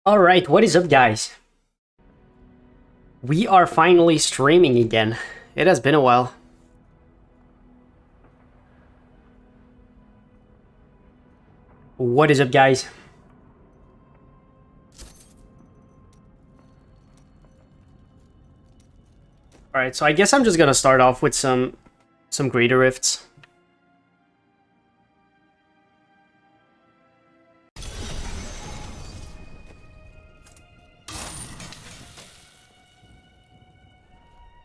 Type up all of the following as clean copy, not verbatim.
Alright, what is up, guys? We are finally streaming again. It has been a while. What is up, guys? Alright, so I guess I'm just gonna start off with some greater rifts.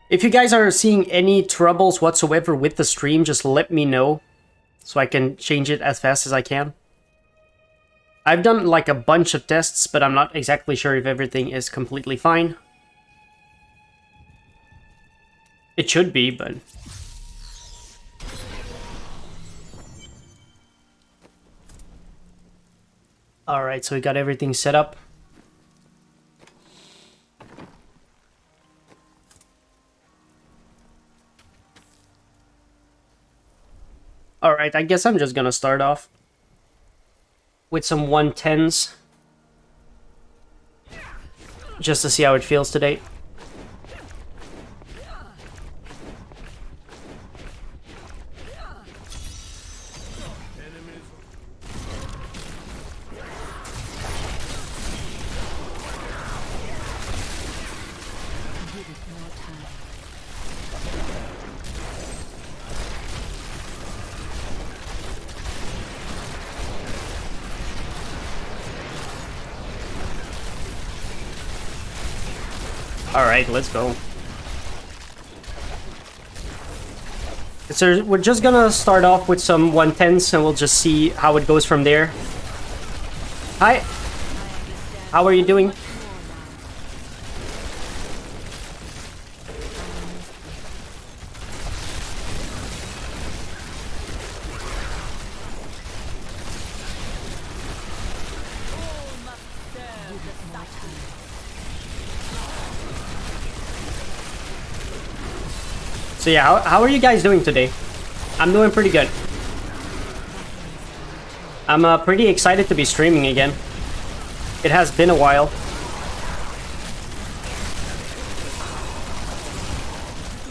If you guys are seeing any troubles whatsoever with the stream, just let me know so I can change it as fast as I can. I've done like a bunch of tests, but I'm not exactly sure if everything is completely fine. It should be, but... Alright, so we got everything set up. Alright, I guess I'm just gonna start off with some 110s. Just to see how it feels today. Alright, let's go. So we're just gonna start off with some 110s and we'll just see how it goes from there. Hi! How are you doing? So yeah, how are you guys doing today? I'm doing pretty good. I'm pretty excited to be streaming again. It has been a while.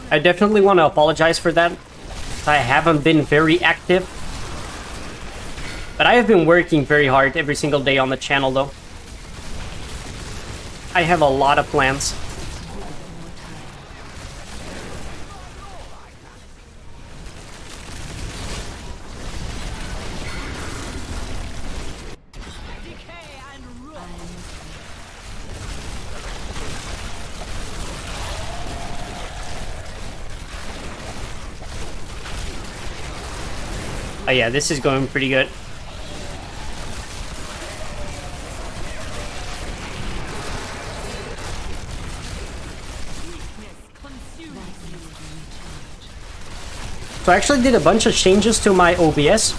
I definitely want to apologize for that. I haven't been very active. But I have been working very hard every single day on the channel though. I have a lot of plans. Oh yeah, this is going pretty good. So I actually did a bunch of changes to my OBS.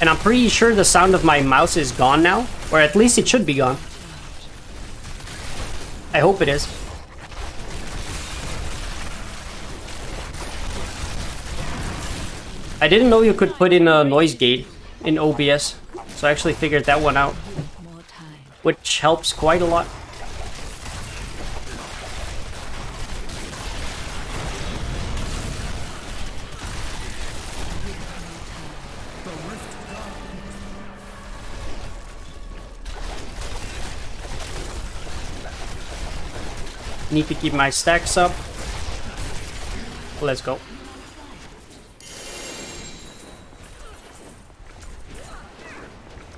And I'm pretty sure the sound of my mouse is gone now. Or at least it should be gone. I hope it is. I didn't know you could put in a noise gate in OBS, so I actually figured that one out, which helps quite a lot. Need to keep my stacks up. Let's go.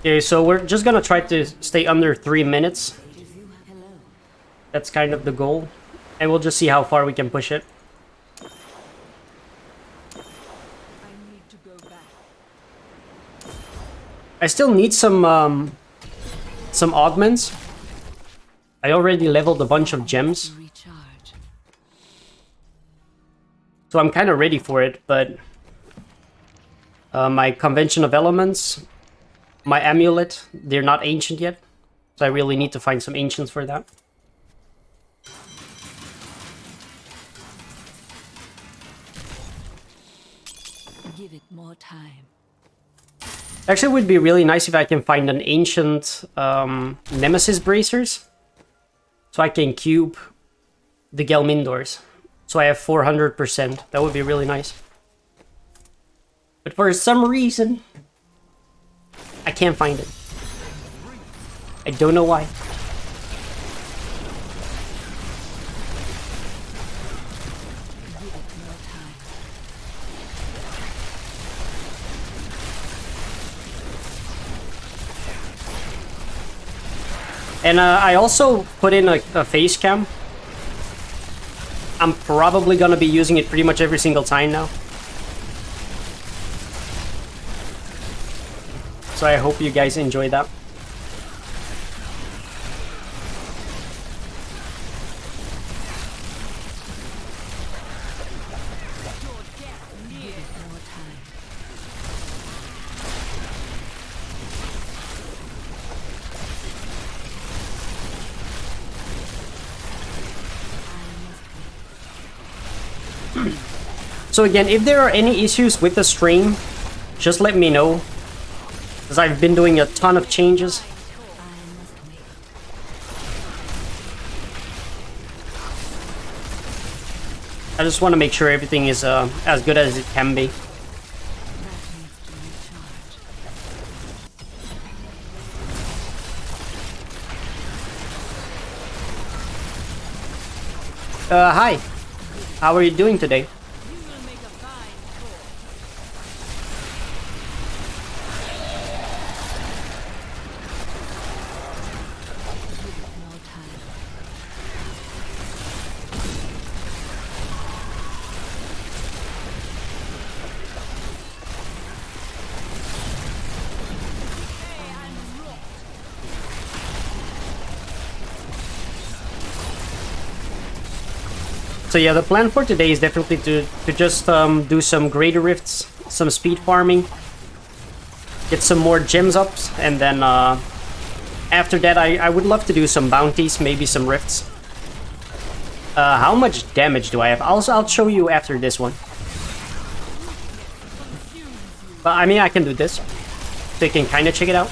Okay, so we're just gonna try to stay under 3 minutes. That's kind of the goal. And we'll just see how far we can push it. I still need some augments. I already leveled a bunch of gems. So I'm kind of ready for it, but... my convention of elements... My amulet, they're not ancient yet. So I really need to find some ancients for that. Give it more time. Actually, it would be really nice if I can find an ancient nemesis bracers. So I can cube the Gelmindors. So I have 400%. That would be really nice. But for some reason, I can't find it. I don't know why. And I also put in a face cam. I'm probably gonna be using it pretty much every single time now. So I hope you guys enjoy that. So again, if there are any issues with the stream, just let me know, because I've been doing a ton of changes. I just want to make sure everything is as good as it can be. Hi. How are you doing today? So yeah, the plan for today is definitely to just do some greater rifts, some speed farming, get some more gems ups, and then after that I would love to do some bounties, maybe some rifts. How much damage do I have? I'll show you after this one. But I mean, I can do this, so you can kind of check it out.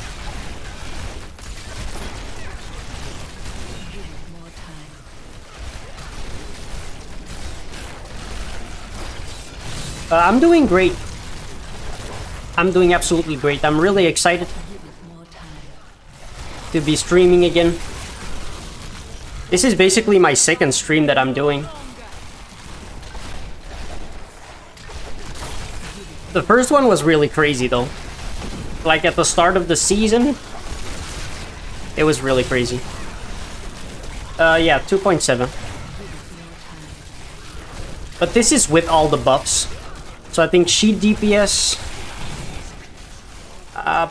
I'm doing great. I'm doing absolutely great. I'm really excited to be streaming again. This is basically my second stream that I'm doing. The first one was really crazy though. Like at the start of the season, it was really crazy. Yeah, 2.7. But this is with all the buffs. So I think sheet DPS,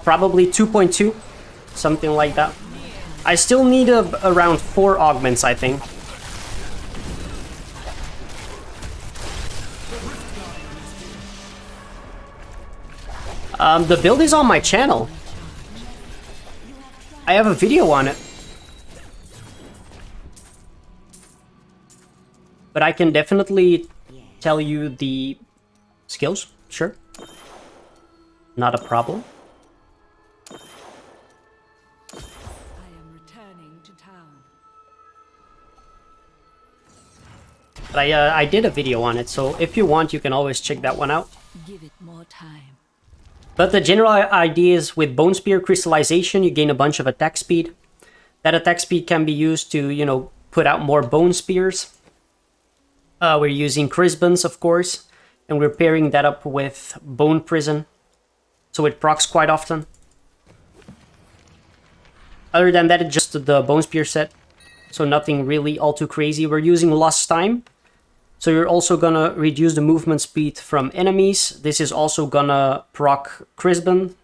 probably 2.2, something like that. I still need around 4 augments, I think. The build is on my channel. I have a video on it. But I can definitely tell you the skills, sure. Not a problem. I am returning to town. But I did a video on it, so if you want, you can always check that one out. Give it more time. But the general idea is with Bone Spear Crystallization, you gain a bunch of attack speed. That attack speed can be used to, you know, put out more Bone Spears. We're using Crisbans, of course. And we're pairing that up with Bone Prison, so it procs quite often. Other than that, it's just the Bone Spear set, so nothing really all too crazy. We're using Lost Time, so you're also gonna reduce the movement speed from enemies. This is also gonna proc Crisban,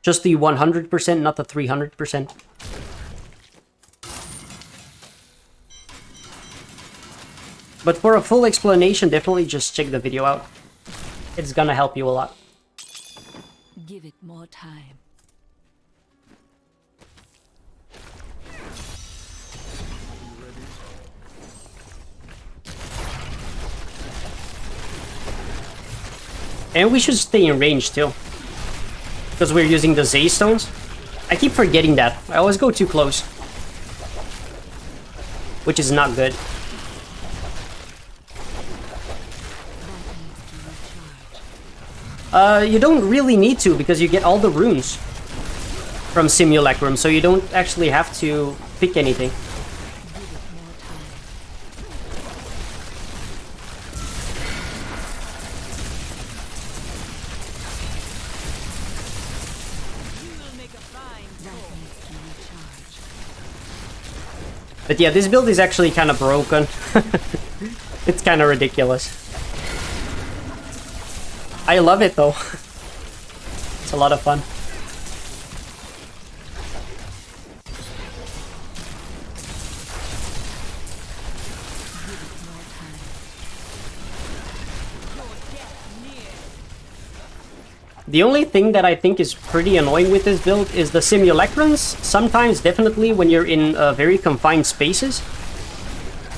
just the 100%, not the 300%. But for a full explanation, definitely just check the video out. It's gonna help you a lot. Give it more time. And we should stay in range too. because we're using the Zay stones. I keep forgetting that. I always go too close, which is not good. You don't really need to, because you get all the runes from Simulacrum, so you don't actually have to pick anything. But yeah, this build is actually kind of broken. It's kind of ridiculous. I love it though. It's a lot of fun. The only thing that I think is pretty annoying with this build is the simulacrums. Sometimes, definitely, when you're in very confined spaces,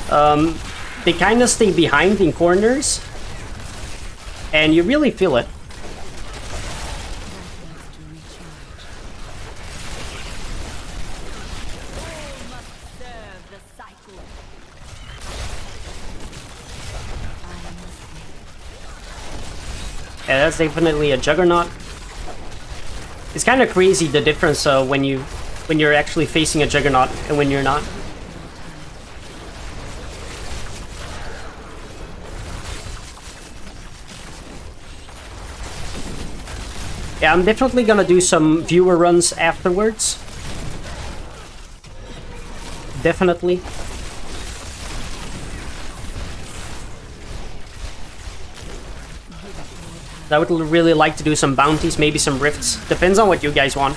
they kind of stay behind in corners, and you really feel it. Yeah, that's definitely a juggernaut. It's kind of crazy the difference when you're actually facing a juggernaut and when you're not. Yeah, I'm definitely gonna do some viewer runs afterwards. Definitely. I would really like to do some bounties, maybe some rifts. Depends on what you guys want.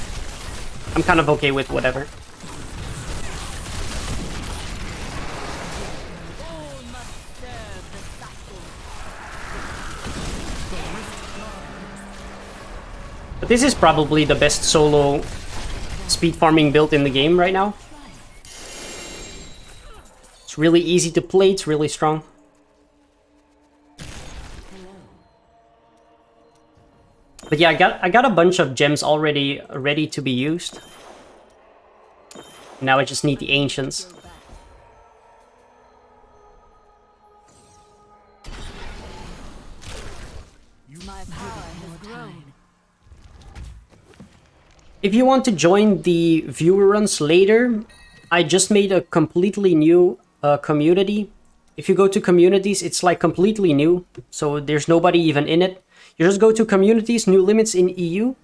I'm kind of okay with whatever. But this is probably the best solo speed farming build in the game right now. It's really easy to play, it's really strong. But yeah, I got a bunch of gems already ready to be used. Now I just need the ancients. My power has grown. If you want to join the viewer runs later, I just made a completely new community. If you go to communities, it's like completely new, so there's nobody even in it. You just go to communities, Newlimits in EU.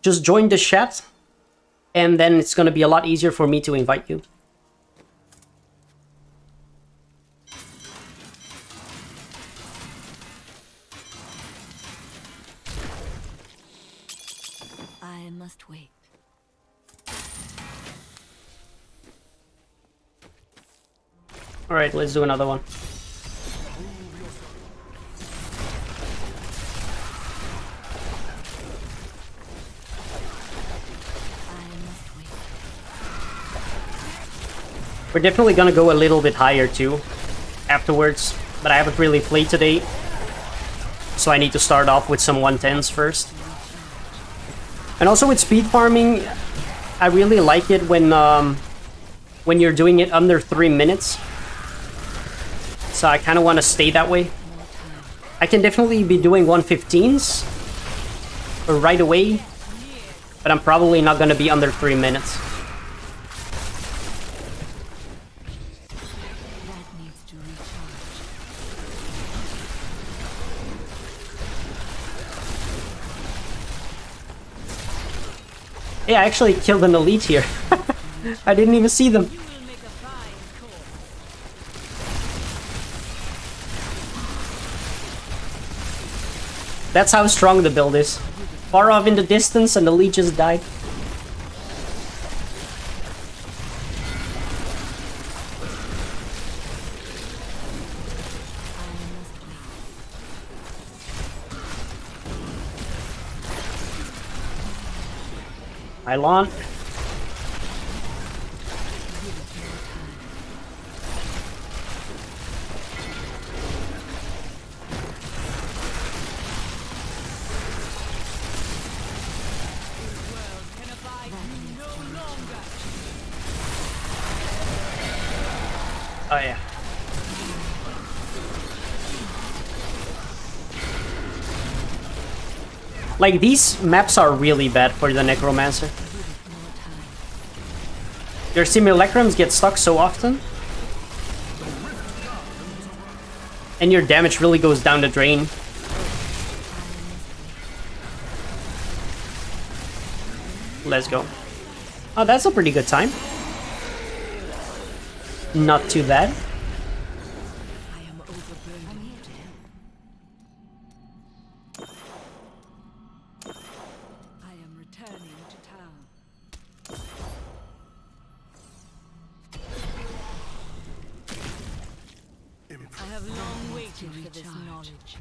Just join the chat, and then it's gonna be a lot easier for me to invite you. I must wait. All right, let's do another one. We're definitely gonna go a little bit higher too afterwards, but I haven't really played today, so I need to start off with some 110s first. And also with speed farming, I really like it when you're doing it under 3 minutes. So I kind of want to stay that way. I can definitely be doing 115s right away, but I'm probably not going to be under 3 minutes. Yeah, I actually killed an elite here. I didn't even see them. That's how strong the build is. Far off in the distance and the elite just died. Pylon. Oh yeah. Like, these maps are really bad for the Necromancer. Your Simulacrums get stuck so often. And your damage really goes down the drain. Let's go. Oh, that's a pretty good time. Not too bad. I am overburdened. I am returning to town. I have long waited for this knowledge.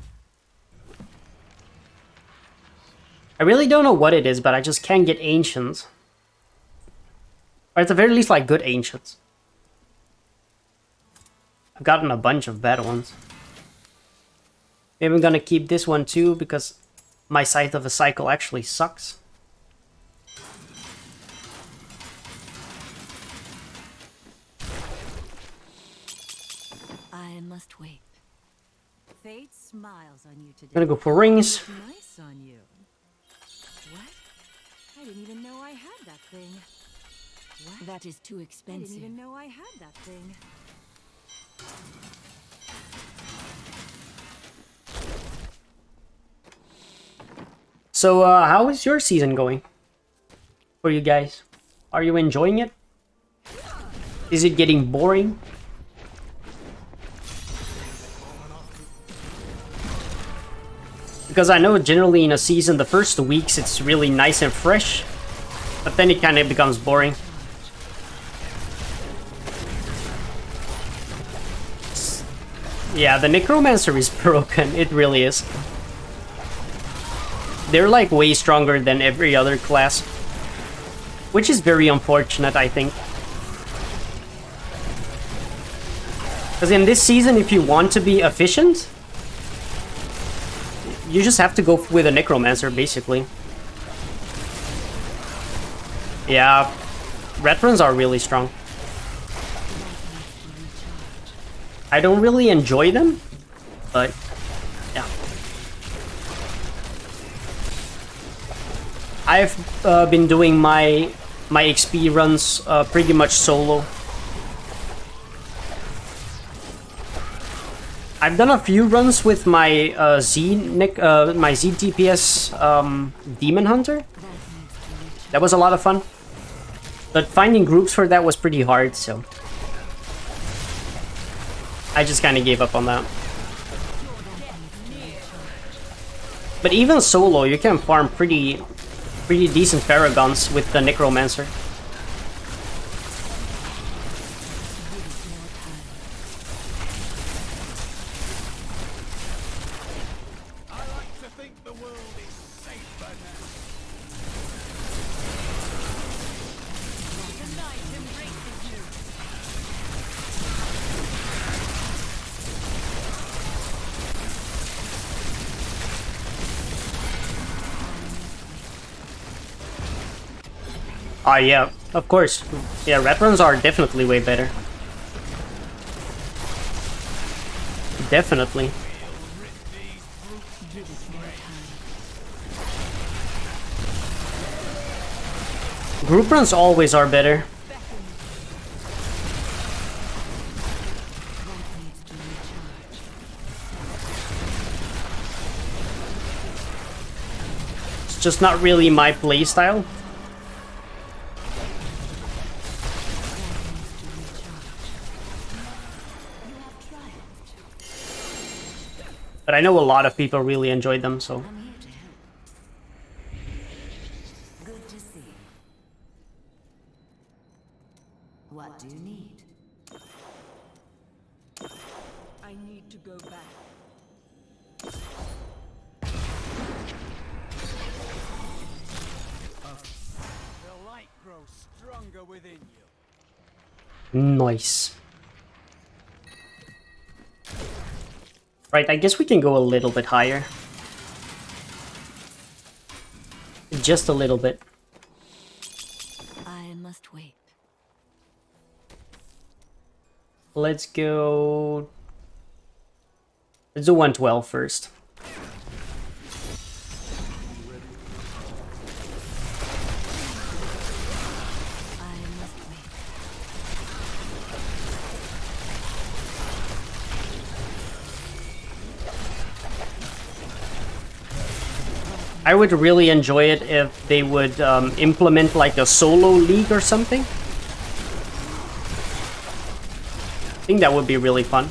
I really don't know what it is, but I just can't get ancients. Or at the very least, like, good ancients. I've gotten a bunch of bad ones. Maybe I'm gonna keep this one too, because my Scythe of a Cycle actually sucks. I must wait. Fate smiles on you today. I'm gonna go for rings. Nice on you. What? I didn't even know I had that thing. What? That is too expensive. I didn't even know I had that thing. So, how is your season going? For you guys? Are you enjoying it? Is it getting boring? Because I know generally in a season, the first 2 weeks, it's really nice and fresh. But then it kind of becomes boring. Yeah, the Necromancer is broken. It really is. They're like way stronger than every other class. Which is very unfortunate, I think. Because in this season, if you want to be efficient, you just have to go with a Necromancer, basically. Yeah, red runes are really strong. I don't really enjoy them, but yeah. I've been doing my XP runs pretty much solo. I've done a few runs with my my Z DPS Demon Hunter. That was a lot of fun. But finding groups for that was pretty hard, so I just kind of gave up on that. But even solo, you can farm pretty decent Paragons with the Necromancer. Yeah, of course. Yeah, red runs are definitely way better. Definitely. Group runs always are better. It's just not really my playstyle. But I know a lot of people really enjoyed them, so. I'm here to help. Good to see. What do you need? I need to go back. The light grows stronger within you. Nice. Right, I guess we can go a little bit higher. Just a little bit. I must wait. Let's go... Let's do 112 first. I would really enjoy it if they would implement like a solo league or something. I think that would be really fun.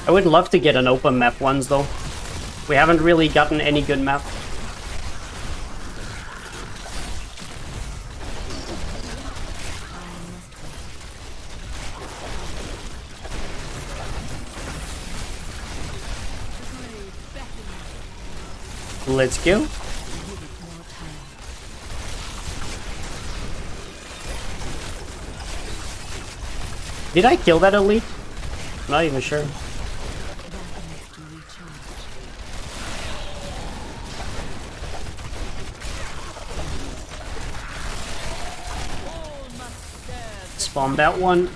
I would love to get an open map ones though. We haven't really gotten any good map. Let's go. Did I kill that elite? I'm not even sure. Spawn that one.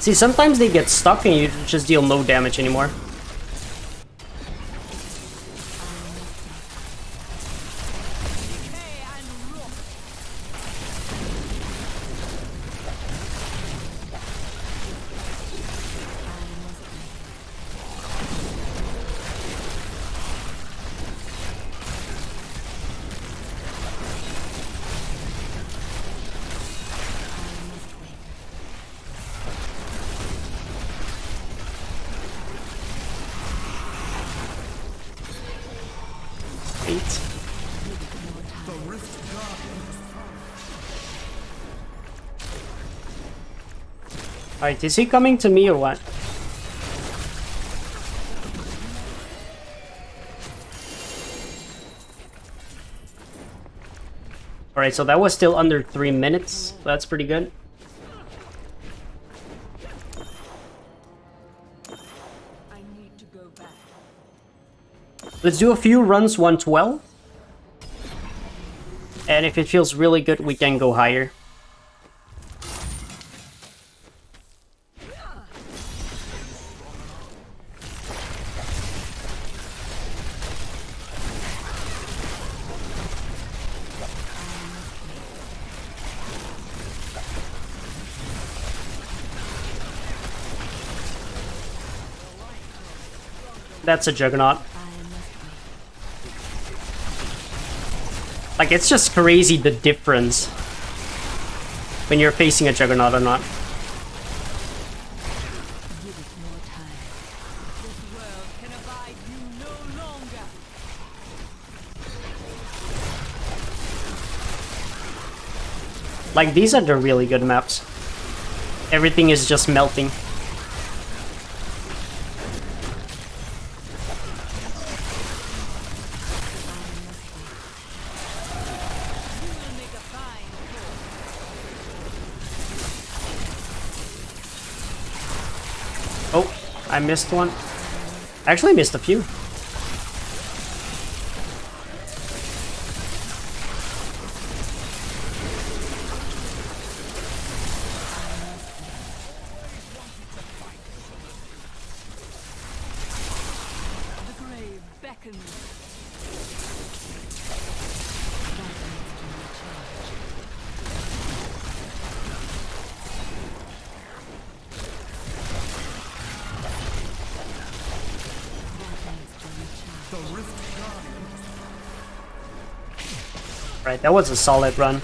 See, sometimes they get stuck and you just deal no damage anymore. Alright, is he coming to me or what? Alright, so that was still under 3 minutes. So that's pretty good. I need to go back. Let's do a few runs 112. And if it feels really good, we can go higher. That's a juggernaut. Like, it's just crazy the difference when you're facing a juggernaut or not. Like, these are the really good maps. Everything is just melting. Oh, I missed one. I actually missed a few. Right, that was a solid run.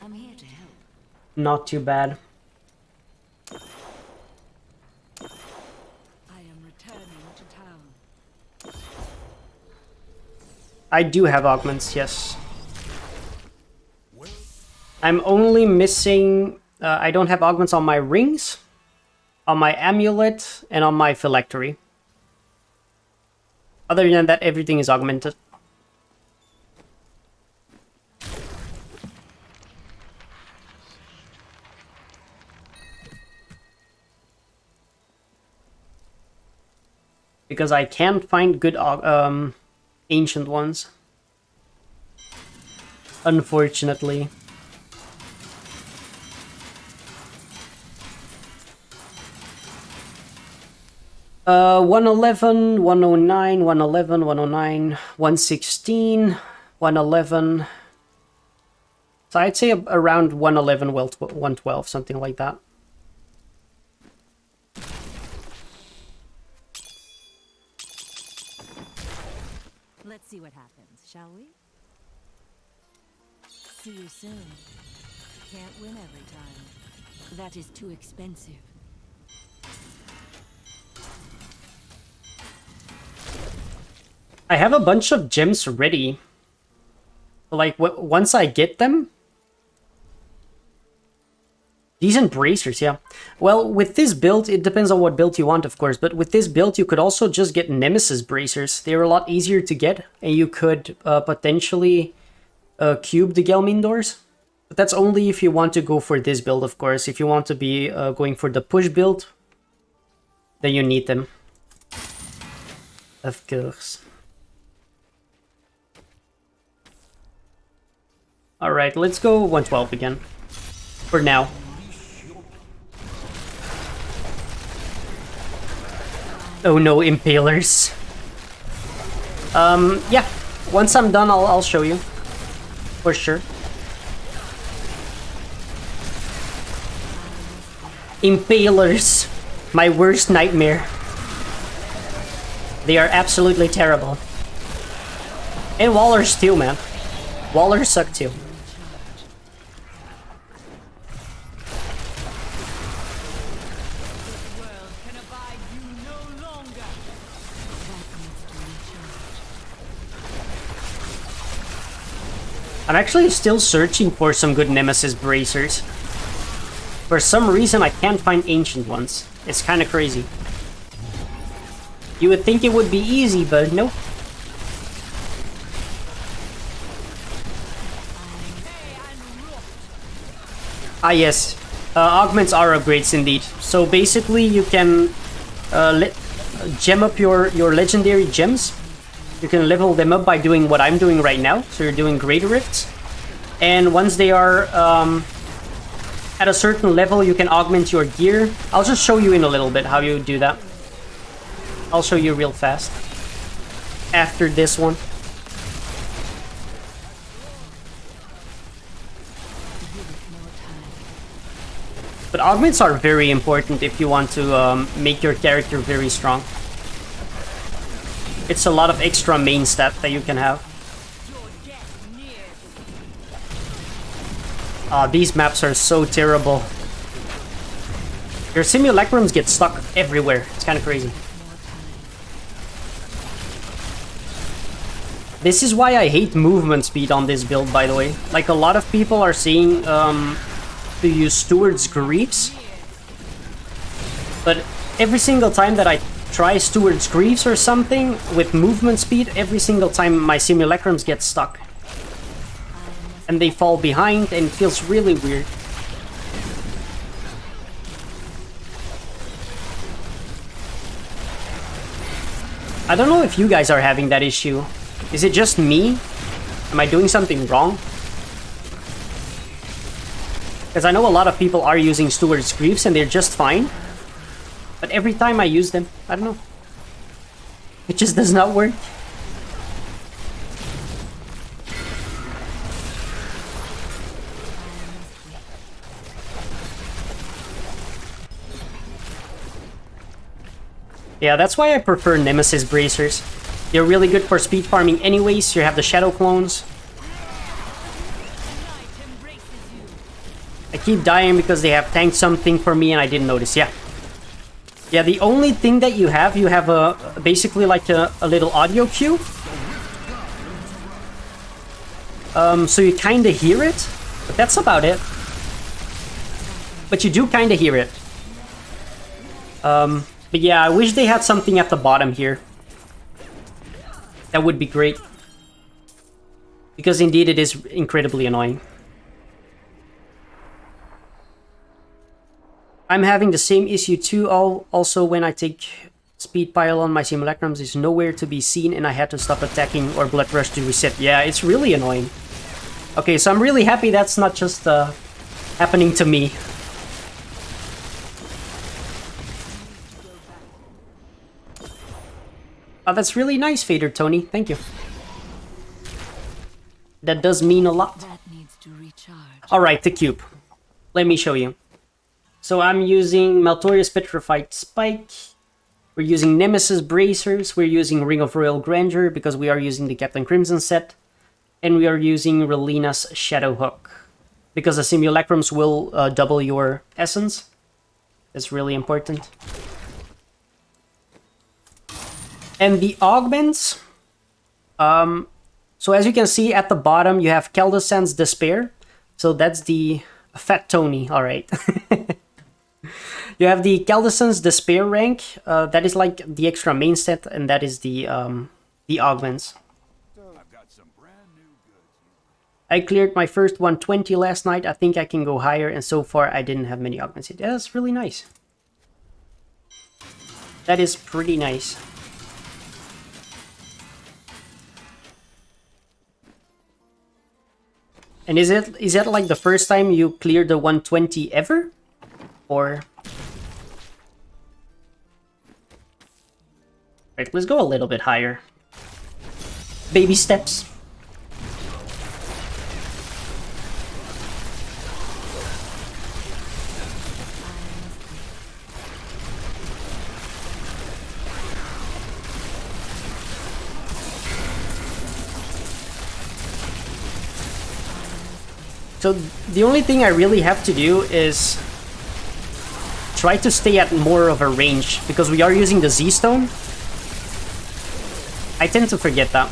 I'm here to help. Not too bad. I do have augments, yes. I'm only missing... I don't have augments on my rings, on my amulet, and on my phylactery. Other than that, everything is augmented. Because I can't find good ancient ones. Unfortunately. Uh, 111, 109, 111, 109, 116, 111. So I'd say around 111, 112, something like that. Let's see what happens, shall we? See you soon. Can't win every time. That is too expensive. I have a bunch of gems ready. Like, once I get them... Decent bracers, yeah. Well, with this build, it depends on what build you want, of course, but with this build, you could also just get nemesis bracers. They're a lot easier to get, and you could potentially cube the Gelmindors. But that's only if you want to go for this build, of course. If you want to be going for the push build, then you need them. Of course. Alright, let's go 112 again. For now. Oh no, impalers. Yeah. Once I'm done, I'll show you. For sure. Impalers. My worst nightmare. They are absolutely terrible. And Wallers too, man. Wallers suck too. I'm actually still searching for some good nemesis bracers. For some reason, I can't find ancient ones. It's kind of crazy. You would think it would be easy, but nope. Ah yes, augments are upgrades indeed. So basically you can gem up your legendary gems. You can level them up by doing what I'm doing right now. So you're doing Greater Rifts. And once they are at a certain level, you can augment your gear. I'll just show you in a little bit how you do that. I'll show you real fast. After this one. But augments are very important if you want to make your character very strong. It's a lot of extra main stat that you can have. These maps are so terrible. Your simulacrums get stuck everywhere. It's kind of crazy. This is why I hate movement speed on this build, by the way. Like, a lot of people are saying to use Steward's Griefs. But every single time that I try Steward's Griefs or something with movement speed, every single time my simulacrums get stuck. And they fall behind and it feels really weird. I don't know if you guys are having that issue. Is it just me? Am I doing something wrong? Because I know a lot of people are using Steward's Griefs and they're just fine. But every time I use them, I don't know. It just does not work. Yeah, that's why I prefer Nemesis Bracers. They're really good for speed farming anyways. You have the Shadow Clones. I keep dying because they have tanked something for me and I didn't notice, yeah. Yeah, the only thing that you have a basically like a little audio cue. So you kind of hear it, but that's about it. But you do kind of hear it. But yeah, I wish they had something at the bottom here. That would be great. Because indeed it is incredibly annoying. I'm having the same issue too. Also, when I take speed pile on my simulacrums, is nowhere to be seen and I had to stop attacking or blood rush to reset. Yeah, it's really annoying. Okay, so I'm really happy that's not just happening to me. Oh, that's really nice, Fader Tony. Thank you. That does mean a lot. That needs to recharge. Alright, the cube. Let me show you. So I'm using Maltoria's Petrified Spike. We're using Nemesis Bracers. We're using Ring of Royal Grandeur because we are using the Captain Crimson set. And we are using Relina's Shadow Hook. Because the Simulacrums will double your essence. That's really important. And the augments. So as you can see at the bottom, you have Caldesann's Despair. So that's the Fat Tony, alright. You have the Caldesann's Despair rank. That is like the extra main set, and that is the augments. I've got some brand new goods. I cleared my first 120 last night. I think I can go higher, and so far I didn't have many augments yet. Yeah, that's really nice. That is pretty nice. And is that like the first time you cleared the 120 ever? Or... Right, let's go a little bit higher. Baby steps. So the only thing I really have to do is try to stay at more of a range, because we are using the Z-Stone. I tend to forget that.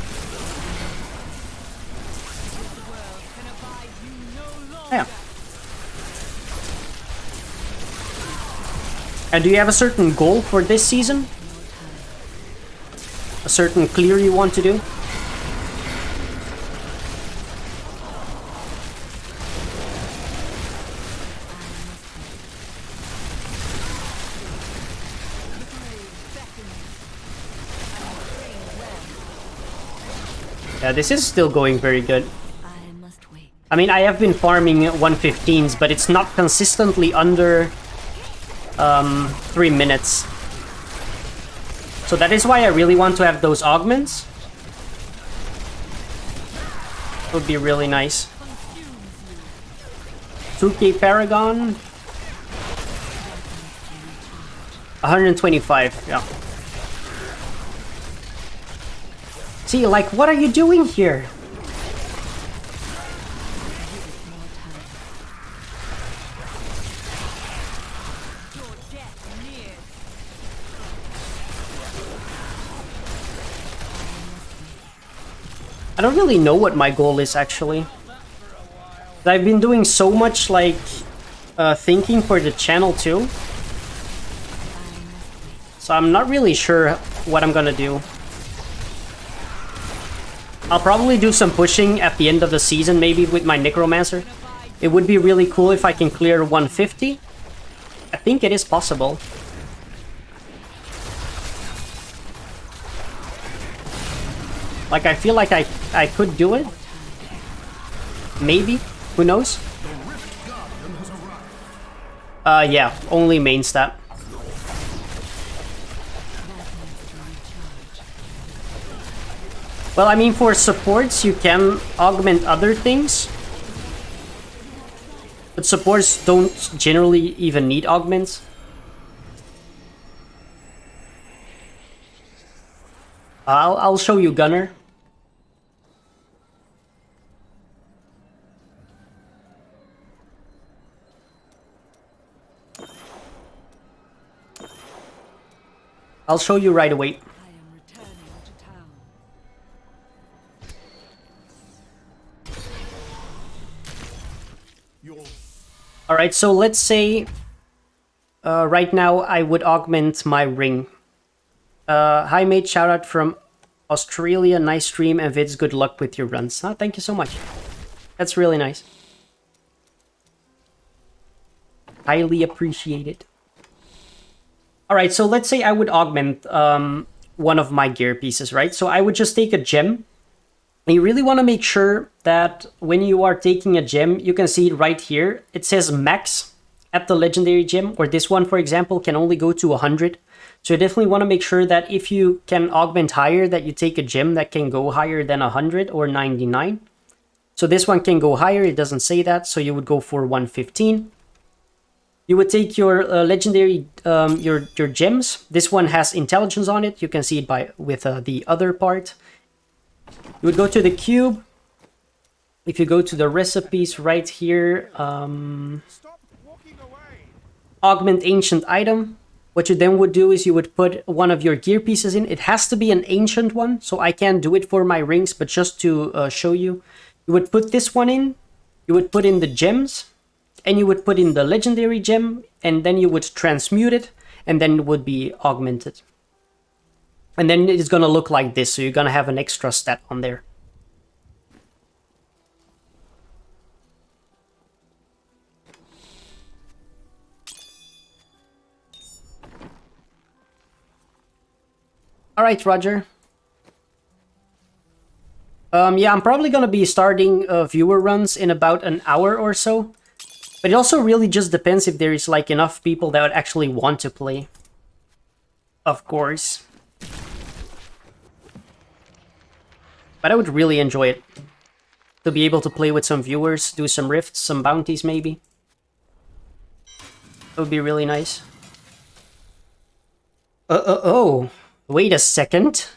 Yeah. And do you have a certain goal for this season? A certain clear you want to do? Yeah, this is still going very good. I mean, I have been farming 115s, but it's not consistently under 3 minutes. So that is why I really want to have those augments. It would be really nice. 2k Paragon. 125, yeah. See, like, what are you doing here? I don't really know what my goal is, actually. I've been doing so much, like, thinking for the channel, too. So I'm not really sure what I'm gonna do. I'll probably do some pushing at the end of the season, maybe with my Necromancer. It would be really cool if I can clear 150. I think it is possible. Like, I feel like I could do it. Maybe. Who knows? Yeah, only main stat. Well, I mean, for supports, you can augment other things. But supports don't generally even need augments. I'll show you Gunner. I'll show you right away. I am returning to town. Alright, so let's say right now I would augment my ring. Hi mate, shout out from Australia, nice stream, and Vids, good luck with your runs. Oh, thank you so much. That's really nice. Highly appreciated. Alright, so let's say I would augment one of my gear pieces, right? So I would just take a gem. And you really want to make sure that when you are taking a gem, you can see it right here. It says max at the legendary gem, or this one, for example, can only go to 100. So you definitely want to make sure that if you can augment higher, that you take a gem that can go higher than 100 or 99. So this one can go higher, it doesn't say that, so you would go for 115. You would take your legendary, your gems. This one has intelligence on it. You can see it with the other part. You would go to the cube. If you go to the recipes right here, augment ancient item. What you then would do is you would put one of your gear pieces in. It has to be an ancient one, so I can't do it for my rings, but just to show you, you would put this one in. You would put in the gems, and you would put in the legendary gem, and then you would transmute it, and then it would be augmented. And then it's gonna look like this, so you're gonna have an extra stat on there. Alright, Roger. Yeah, I'm probably gonna be starting viewer runs in about an hour or so. But it also really just depends if there is like enough people that would actually want to play. Of course. But I would really enjoy it. To be able to play with some viewers, do some rifts, some bounties maybe. That would be really nice. Oh. Wait a second.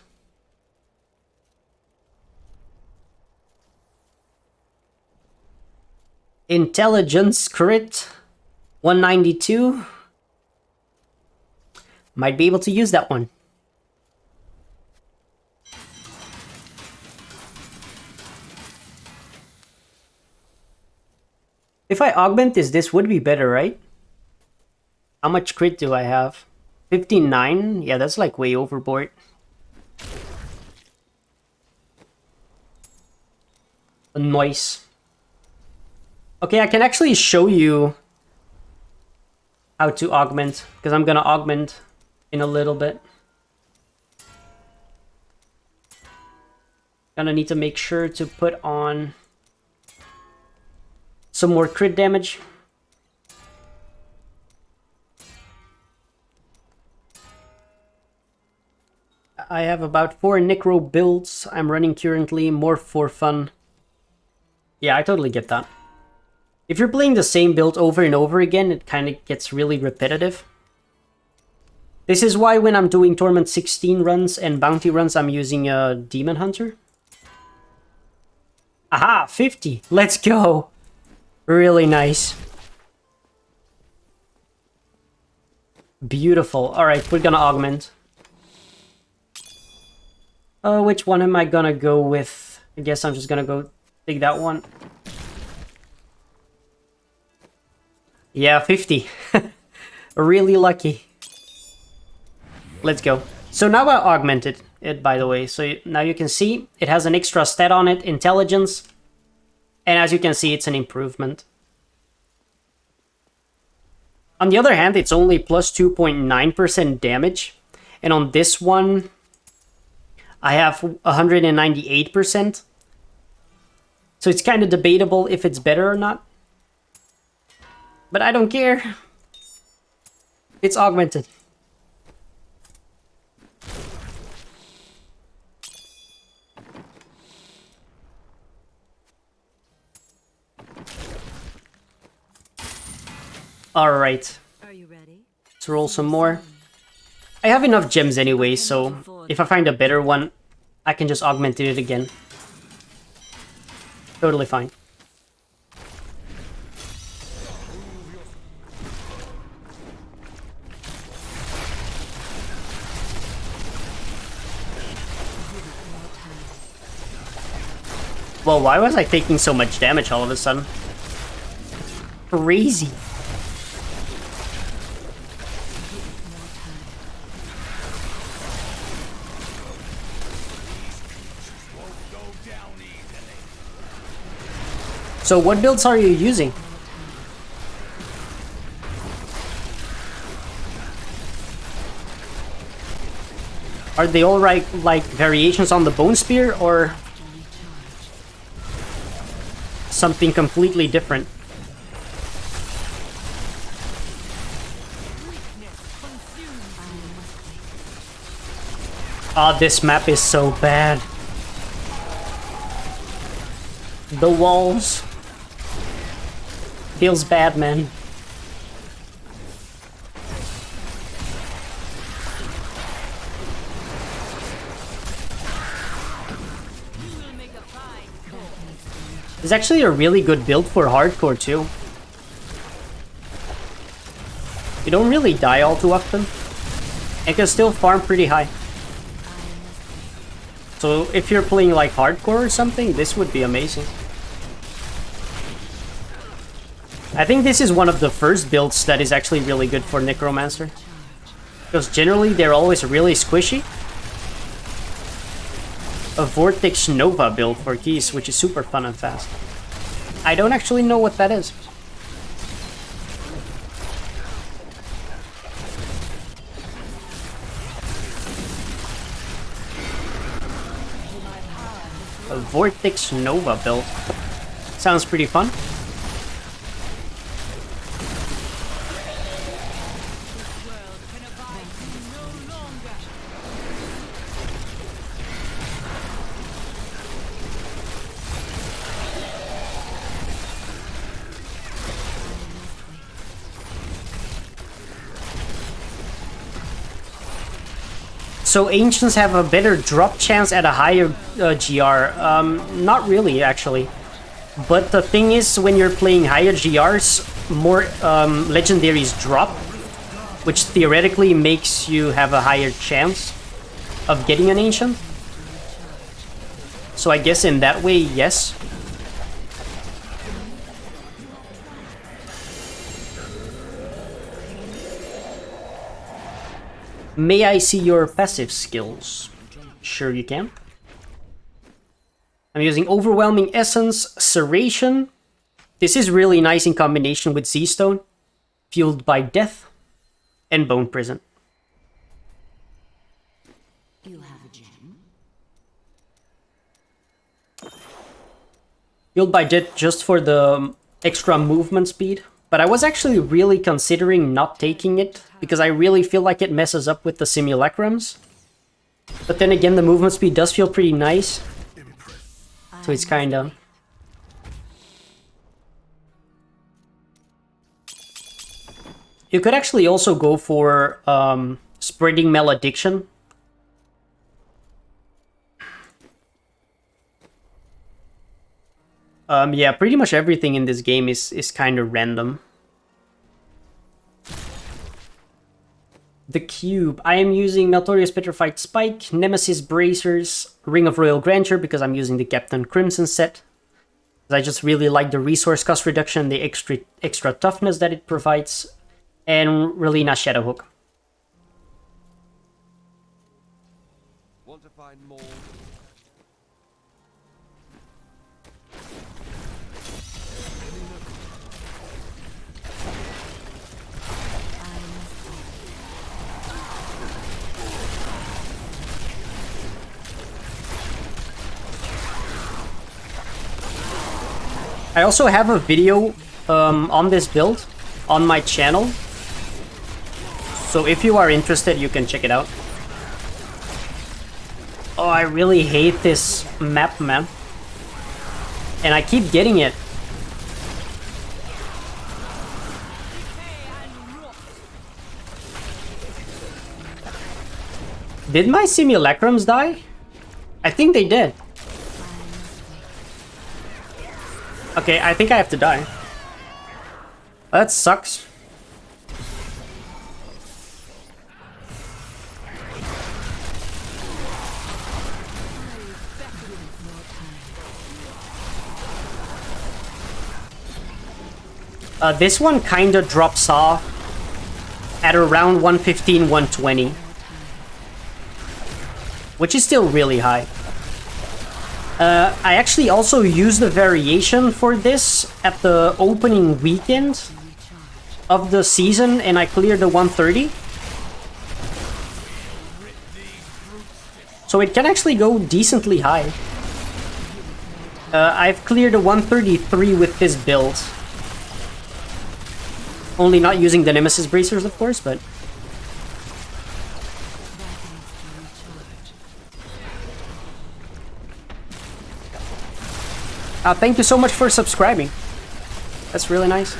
Intelligence crit. 192. Might be able to use that one. If I augment this would be better, right? How much crit do I have? 59? Yeah, that's like way overboard. Nice. Okay, I can actually show you how to augment, because I'm gonna augment in a little bit. Gonna need to make sure to put on some more crit damage. I have about 4 necro builds I'm running currently, more for fun. Yeah, I totally get that. If you're playing the same build over and over again, it kind of gets really repetitive. This is why when I'm doing Torment 16 runs and Bounty runs, I'm using a Demon Hunter. Aha, 50! Let's go! Really nice. Beautiful. Alright, we're gonna augment. Which one am I gonna go with? I guess I'm just gonna go take that one. Yeah, 50. Really lucky. Let's go. So now I augmented it, by the way. So now you can see it has an extra stat on it, intelligence. And as you can see, it's an improvement. On the other hand, it's only plus 2.9% damage. And on this one, I have 198%. So it's kind of debatable if it's better or not. But I don't care. It's augmented. Alright. Are you ready? Let's roll some more. I have enough gems anyway, so if I find a better one, I can just augment it again. Totally fine. Well, why was I taking so much damage all of a sudden? crazy. So what builds are you using? Are they all right, like variations on the bone spear, or something completely different? Ah, this map is so bad. The walls. Feels bad, man. It's actually a really good build for hardcore too. You don't really die all too often, and can still farm pretty high. So if you're playing like hardcore or something, this would be amazing. I think this is one of the first builds that is actually really good for Necromancer, because generally they're always really squishy. A Vortex Nova build for keys, which is super fun and fast. I don't actually know what that is. A Vortex Nova build. Sounds pretty fun. So Ancients have a better drop chance at a higher GR. Not really, actually. But the thing is, when you're playing higher GRs, more legendaries drop, which theoretically makes you have a higher chance of getting an Ancient. So I guess in that way, yes. May I see your passive skills? Sure you can. I'm using Overwhelming Essence, Serration. This is really nice in combination with Z-Stone, Fueled by Death, and Bone Prison. You have a gem. Fueled by Death just for the extra movement speed. But I was actually really considering not taking it, because I really feel like it messes up with the Simulacrums. But then again, the movement speed does feel pretty nice. So it's kinda... You could actually also go for Spreading Malediction. Yeah, pretty much everything in this game is kind of random. The Cube. I am using Meltorious Petrified Spike, Nemesis Bracers, Ring of Royal Grandeur because I'm using the Captain Crimson set. I just really like the resource cost reduction, the extra toughness that it provides, and Relina Shadowhook. Want to find more? I also have a video on this build on my channel, so if you are interested, you can check it out. Oh, I really hate this map, man. And I keep getting it. Did my Simulacrums die? I think they did. Okay, I think I have to die. That sucks. This one kind of drops off at around 115, 120. Which is still really high. I actually also used the variation for this at the opening weekend of the season, and I cleared the 130. So it can actually go decently high. I've cleared a 133 with this build. Only not using the nemesis bracers, of course, but... thank you so much for subscribing. That's really nice.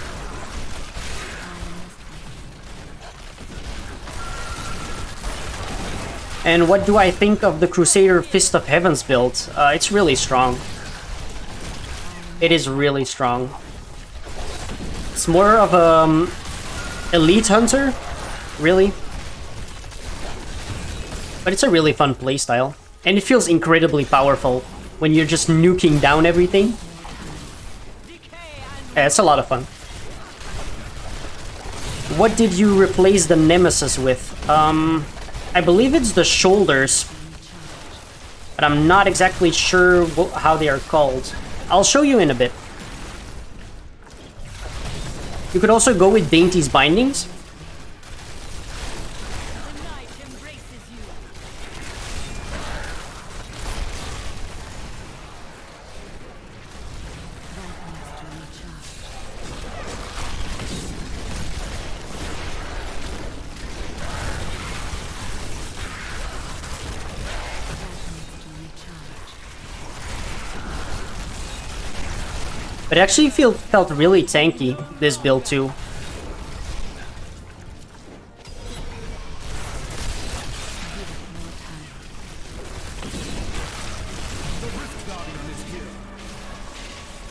And what do I think of the Crusader Fist of Heavens build? It's really strong. It is really strong. It's more of a elite hunter, really. But it's a really fun playstyle. And it feels incredibly powerful when you're just nuking down everything. Yeah, it's a lot of fun. What did you replace the nemesis with? I believe it's the shoulders. But I'm not exactly sure how they are called. I'll show you in a bit. You could also go with Dainty's bindings. But it actually felt really tanky, this build too.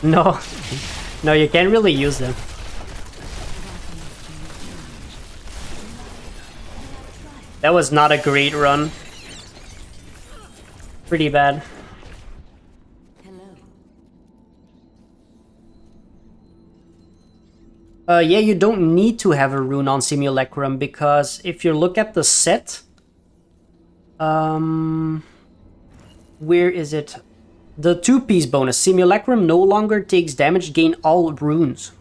No, no, you can't really use them. That was not a great run. Pretty bad. Yeah, you don't need to have a rune on Simulacrum, because if you look at the set... where is it? The 2-piece bonus. Simulacrum no longer takes damage, gain all runes.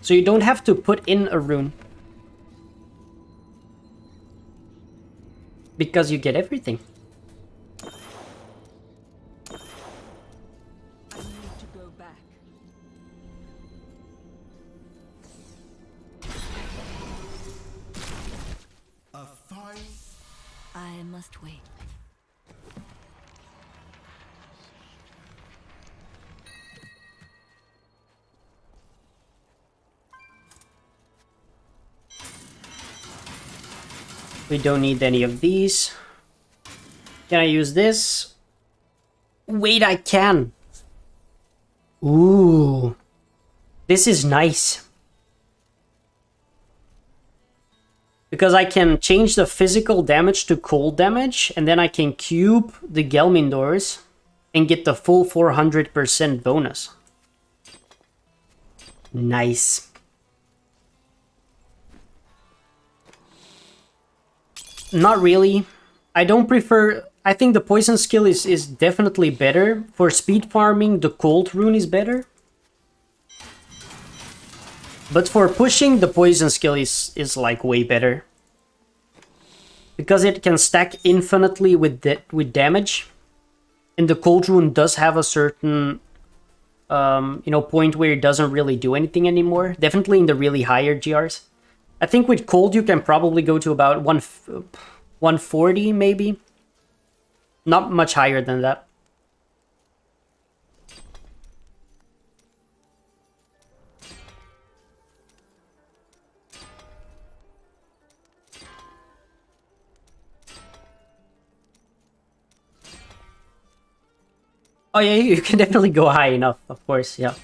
So you don't have to put in a rune. Because you get everything. I must wait. We don't need any of these. Can I use this? Wait, I can. Ooh. This is nice. Because I can change the physical damage to cold damage, and then I can cube the Gelmindors and get the full 400% bonus. Nice. Not really. I don't prefer... I think the poison skill is definitely better. For speed farming, the cold rune is better. But for pushing, the poison skill is like way better. Because it can stack infinitely with damage. And the cold rune does have a certain point where it doesn't really do anything anymore. Definitely in the really higher GRs. I think with cold you can probably go to about 140 maybe. Not much higher than that. Oh yeah, you can definitely go high enough, of course, yeah.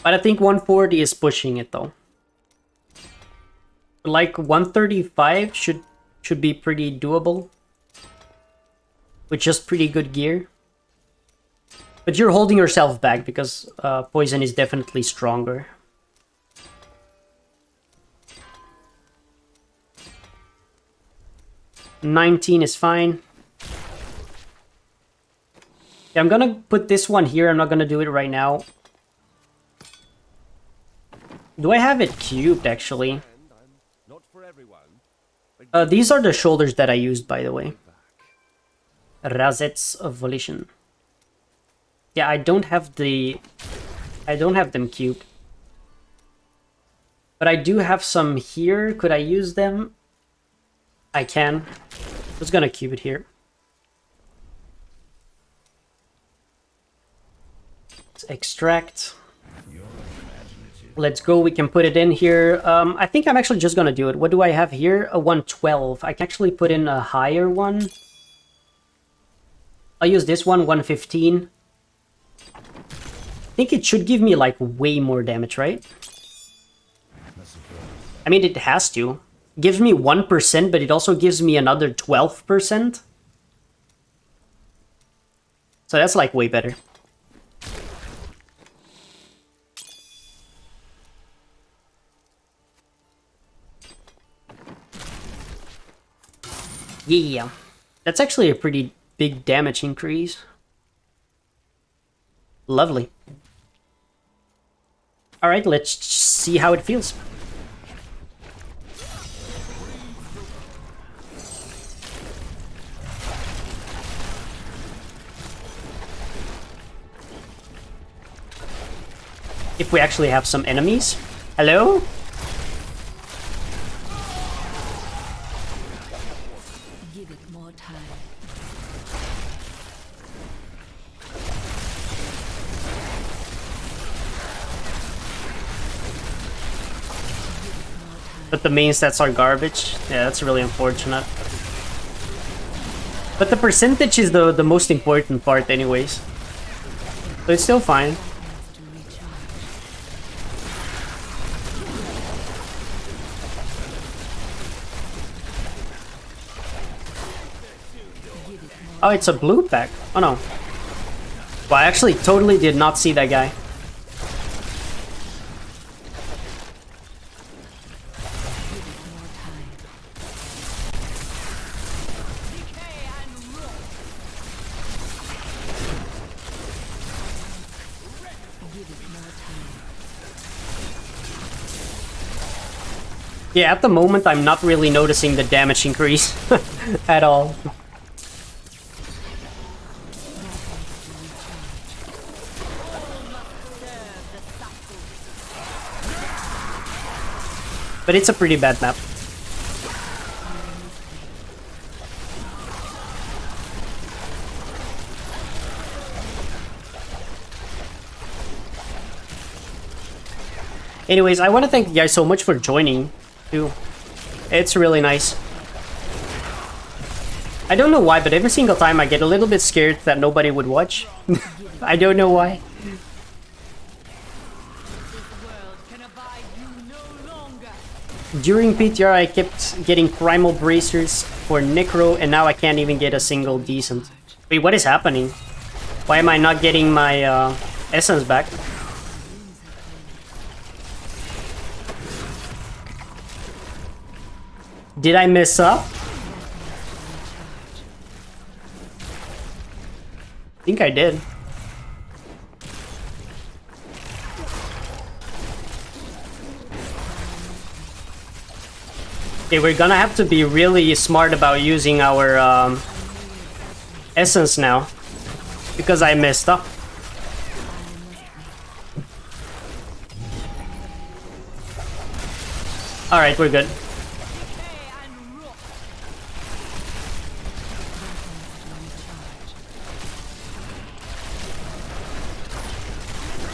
But I think 140 is pushing it though. Like 135 should be pretty doable. With just pretty good gear. But you're holding yourself back because poison is definitely stronger. $19 is fine. Yeah, I'm gonna put this one here. I'm not gonna do it right now. Do I have it cubed, actually? Not for everyone. These are the shoulders that I used, by the way. Razets of Volition. Yeah, I don't have them cubed. But I do have some here. Could I use them? I can. I was gonna cube it here. Let's extract. Let's go, we can put it in here. I think I'm actually just gonna do it. What do I have here? A 112. I can actually put in a higher one. I'll use this one, 115. I think it should give me like way more damage, right? I mean, it has to. It gives me 1%, but it also gives me another 12%. So that's like way better. Yeah, that's actually a pretty big damage increase. Lovely. All right, let's see how it feels. If we actually have some enemies. Hello? Give it more time. But the main stats are garbage. Yeah, that's really unfortunate. But the percentage is the most important part anyways. So it's still fine. Oh, it's a blue pack. Oh no. Well, I actually totally did not see that guy. Yeah, at the moment I'm not really noticing the damage increase at all. But it's a pretty bad map. Anyways, I want to thank you guys so much for joining, too. It's really nice. I don't know why, but every single time I get a little bit scared that nobody would watch. I don't know why. During PTR, I kept getting primal bracers for Necro, and now I can't even get a single decent. Wait, what is happening? Why am I not getting my essence back? Did I mess up? I think I did. Okay, we're gonna have to be really smart about using our essence now, because I messed up. Alright, we're good.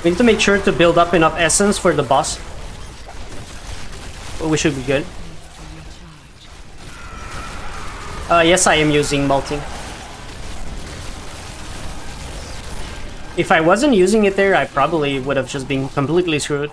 We need to make sure to build up enough essence for the boss. But we should be good. Yes, I am using multi. If I wasn't using it there, I probably would have just been completely screwed.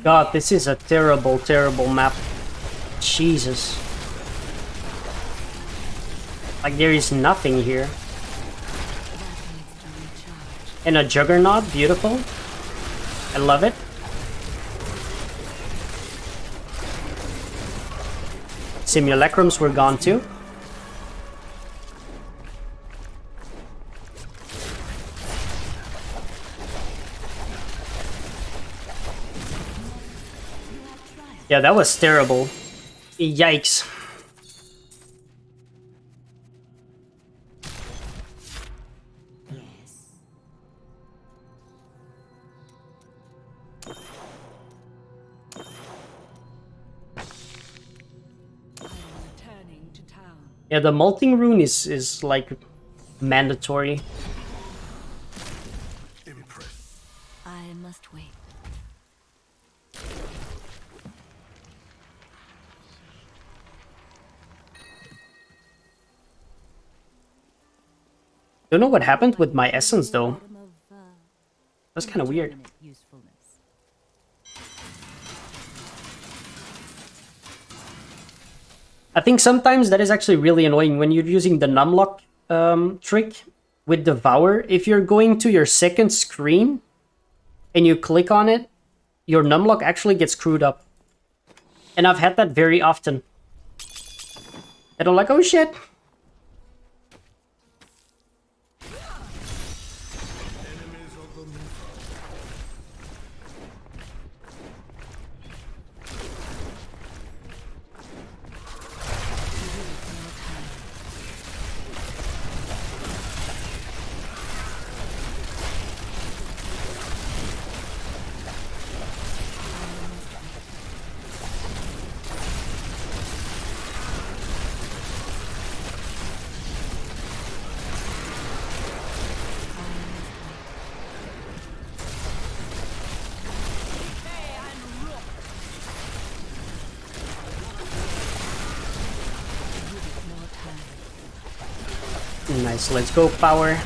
God, this is a terrible, terrible map. Jesus. Like, there is nothing here. And a juggernaut, beautiful. I love it. Simulacrums were gone too. Yeah, that was terrible. Yikes. Returning to town. Yeah, the molting rune is like mandatory. I must wait. Don't know what happened with my essence though. That's kind of weird. I think sometimes that is actually really annoying when you're using the numlock trick with Devour. If you're going to your second screen and you click on it, your numlock actually gets screwed up. And I've had that very often. And I'm like, oh shit. Nice, let's go, power.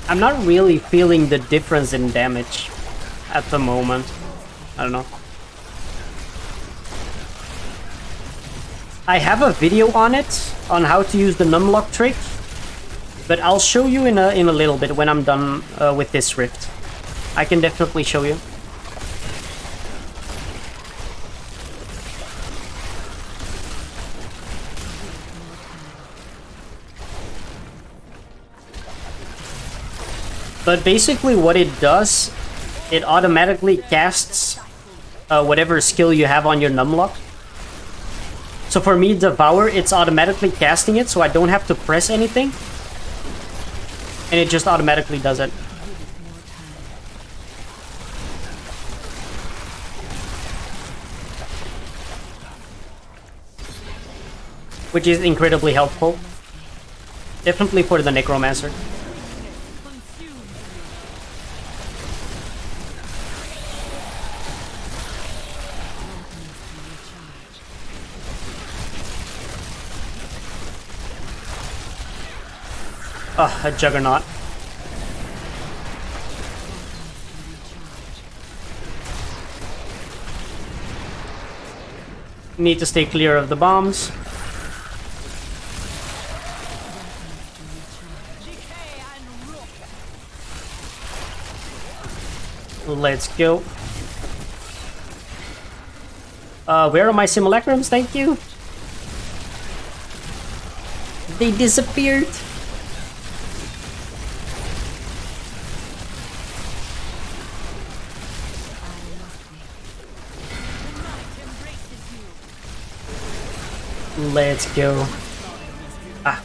I'm not really feeling the difference in damage at the moment. I don't know. I have a video on it, on how to use the numlock trick. But I'll show you in a little bit when I'm done with this rift. I can definitely show you. But basically what it does, it automatically casts whatever skill you have on your numlock. So for me, Devour, it's automatically casting it, so I don't have to press anything. And it just automatically does it. Which is incredibly helpful. Definitely for the Necromancer. Oh, a juggernaut. Need to stay clear of the bombs. Let's go. Where are my simulacrums? Thank you. They disappeared. Let's go. Ah.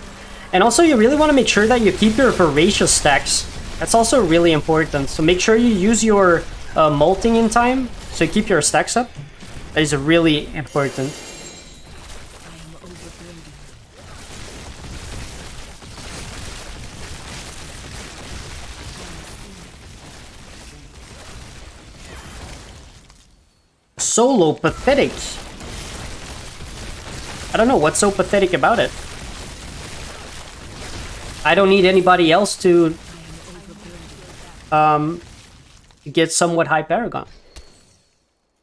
And also you really want to make sure that you keep your voracious stacks. That's also really important. So make sure you use your molting in time so you keep your stacks up. That is really important. solo pathetic. I don't know what's so pathetic about it. I don't need anybody else to get somewhat high Paragon.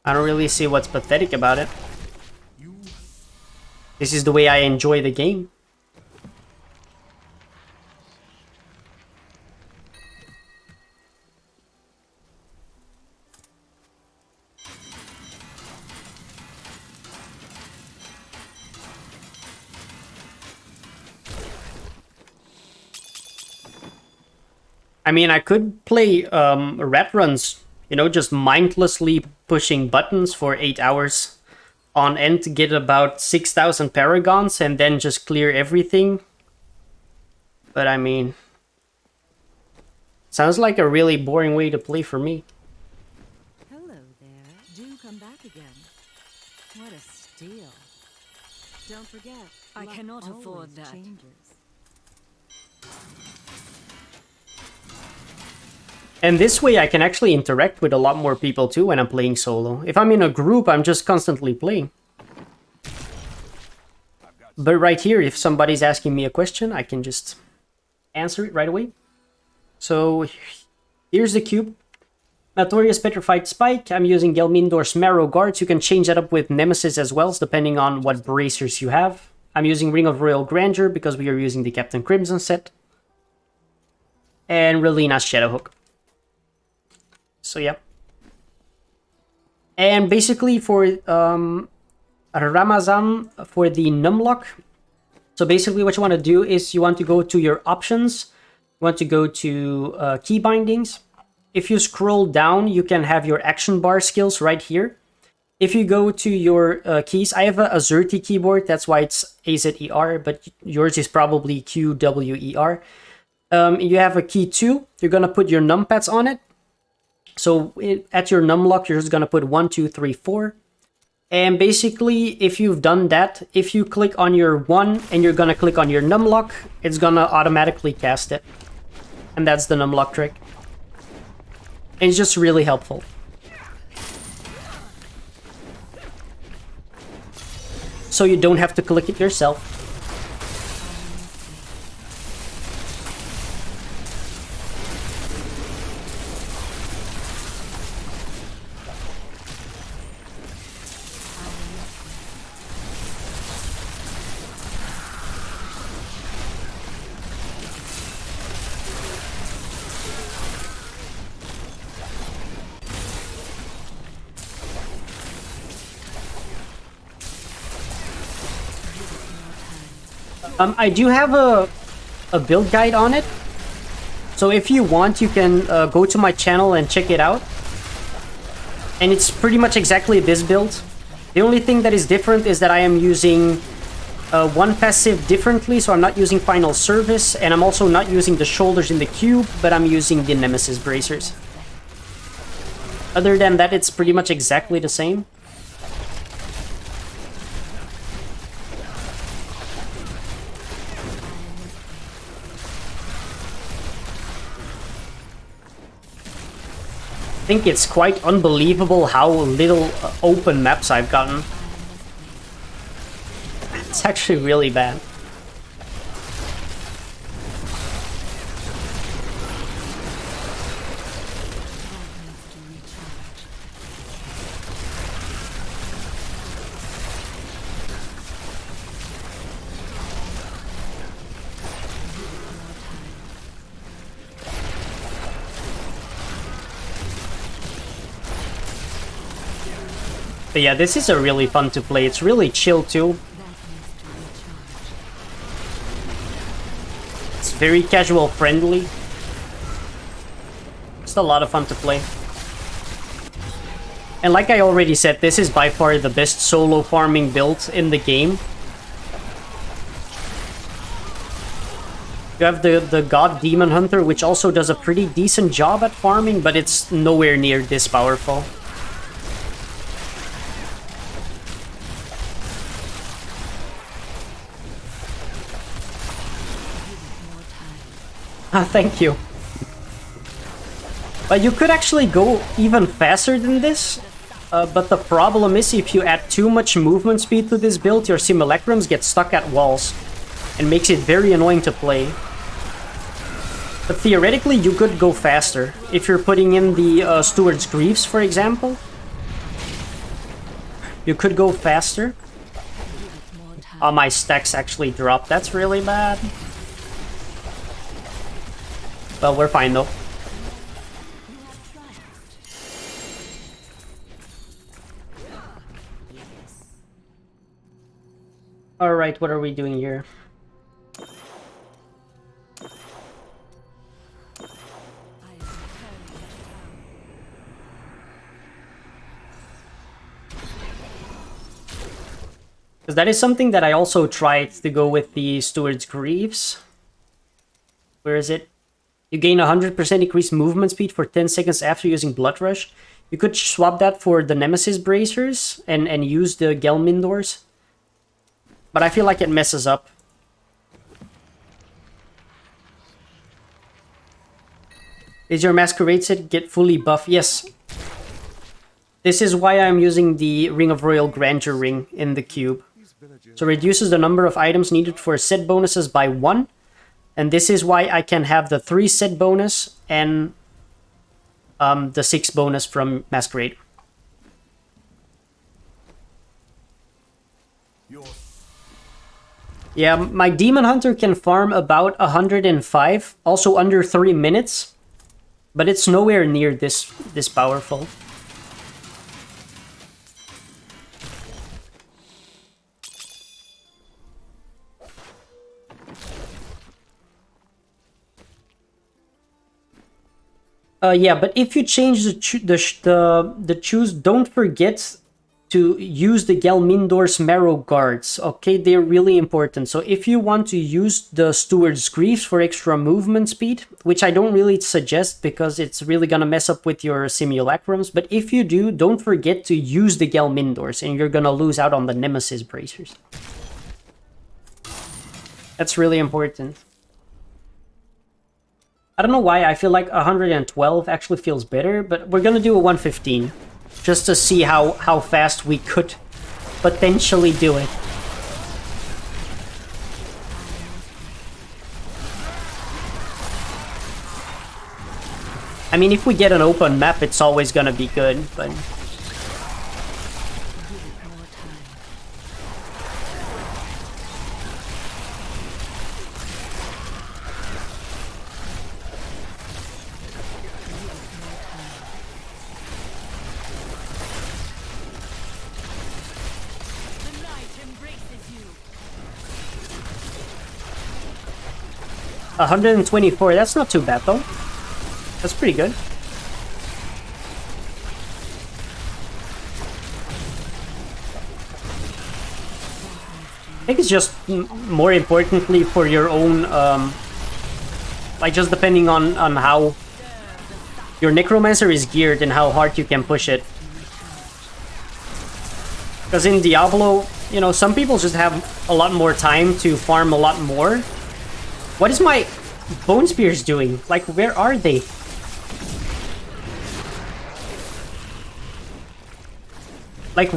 I don't really see what's pathetic about it. This is the way I enjoy the game. I mean, I could play rat runs, you know, just mindlessly pushing buttons for 8 hours on end to get about 6,000 paragons and then just clear everything. But I mean, sounds like a really boring way to play for me. Hello there. Do come back again. What a steal. Don't forget, I cannot afford that. Changes. And this way I can actually interact with a lot more people too when I'm playing solo. If I'm in a group, I'm just constantly playing. But right here, if somebody's asking me a question, I can just answer it right away. So here's the cube. Notorious Petrified Spike. I'm using Gelmindor's Marrow Guards. You can change that up with Nemesis as well, depending on what bracers you have. I'm using Ring of Royal Grandeur because we are using the Captain Crimson set. And Relina's Shadowhook. So yeah. And basically for Ramazan, for the numlock, so basically what you want to do is you want to go to your options, you want to go to key bindings. If you scroll down, you can have your action bar skills right here. If you go to your keys, I have a Azurti keyboard, that's why it's AZER, but yours is probably QWER. You have a key 2, you're going to put your numpads on it. So at your numlock, you're just going to put 1, 2, 3, 4. And basically, if you've done that, if you click on your 1 and you're going to click on your numlock, it's going to automatically cast it. And that's the numlock trick. And it's just really helpful. So you don't have to click it yourself. I do have a build guide on it, so if you want, you can go to my channel and check it out. And it's pretty much exactly this build. The only thing that is different is that I am using one passive differently, so I'm not using Final Service, and I'm also not using the shoulders in the cube, but I'm using the Nemesis bracers. Other than that, it's pretty much exactly the same. I think it's quite unbelievable how little open maps I've gotten. It's actually really bad. But yeah, this is a really fun to play. It's really chill too. It's very casual friendly. It's a lot of fun to play. And like I already said, this is by far the best solo farming build in the game. You have the God Demon Hunter, which also does a pretty decent job at farming, but it's nowhere near this powerful. Thank you. But you could actually go even faster than this. But the problem is if you add too much movement speed to this build, your simulacrums get stuck at walls and makes it very annoying to play. But theoretically, you could go faster. If you're putting in the Steward's Griefs, for example, you could go faster. Oh, my stacks actually dropped. That's really bad. Well, we're fine though. Alright, what are we doing here? Because that is something that I also tried to go with the Steward's Greaves. Where is it? You gain 100% increased movement speed for 10 seconds after using Blood Rush. You could swap that for the Nemesis Bracers and use the Gelmindors. But I feel like it messes up. Is your Masquerade set get fully buff? Yes. This is why I'm using the Ring of Royal Grandeur ring in the cube. So reduces the number of items needed for set bonuses by 1. And this is why I can have the 3 set bonus and the 6 bonus from Masquerade. Yeah, my Demon Hunter can farm about 105, also under 3 minutes. But it's nowhere near this powerful. Yeah, but if you change the choose, don't forget to use the Gelmindor's Marrow Guards. Okay, they're really important. So if you want to use the Steward's Griefs for extra movement speed, which I don't really suggest because it's really gonna mess up with your simulacrums, but if you do, don't forget to use the Gelmindors and you're gonna lose out on the Nemesis Bracers. That's really important. I don't know why, I feel like 112 actually feels better, but we're gonna do a 115. Just to see how fast we could potentially do it. I mean, if we get an open map, it's always gonna be good, but... 124, that's not too bad though. That's pretty good. I think it's just more importantly for your own, like just depending on how your Necromancer is geared and how hard you can push it. Because in Diablo, you know, some people just have a lot more time to farm a lot more. What is my Bone Spears doing? Like, where are they? Like,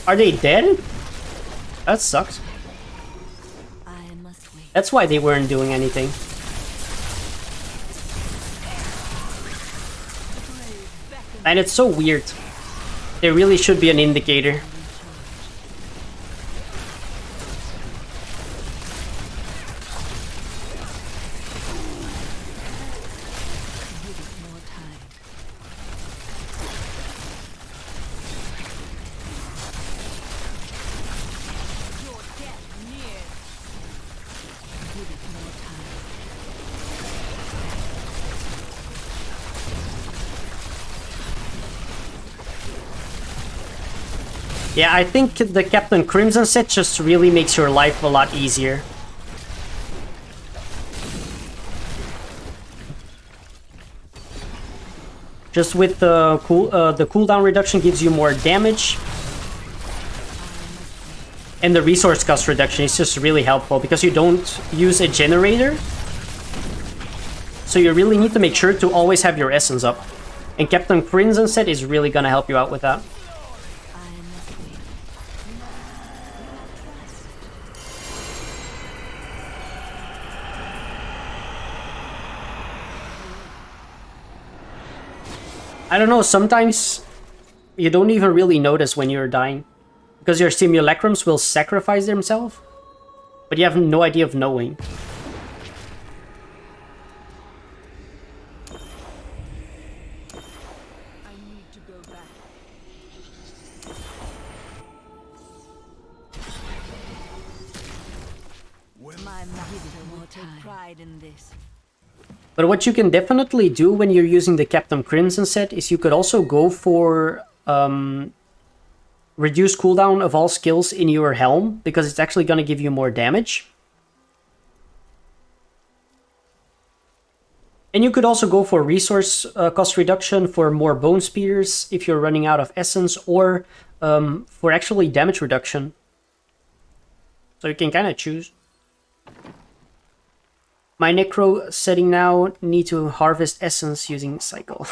are they dead? That sucks. That's why they weren't doing anything. And it's so weird. There really should be an indicator. Yeah, I think the Captain Crimson set just really makes your life a lot easier. Just with the cooldown reduction gives you more damage. And the resource cost reduction is just really helpful because you don't use a generator. So you really need to make sure to always have your essence up. And Captain Crimson set is really gonna help you out with that. I don't know, sometimes you don't even really notice when you're dying. Because your simulacrums will sacrifice themselves, but you have no idea of knowing. I need to go back. My master will take pride in this. But what you can definitely do when you're using the Captain Crimson set is you could also go for reduce cooldown of all skills in your helm, because it's actually going to give you more damage. And you could also go for resource cost reduction for more bone spears if you're running out of essence, or for actually damage reduction. So you can kind of choose. My necro setting now need to harvest essence using cycle.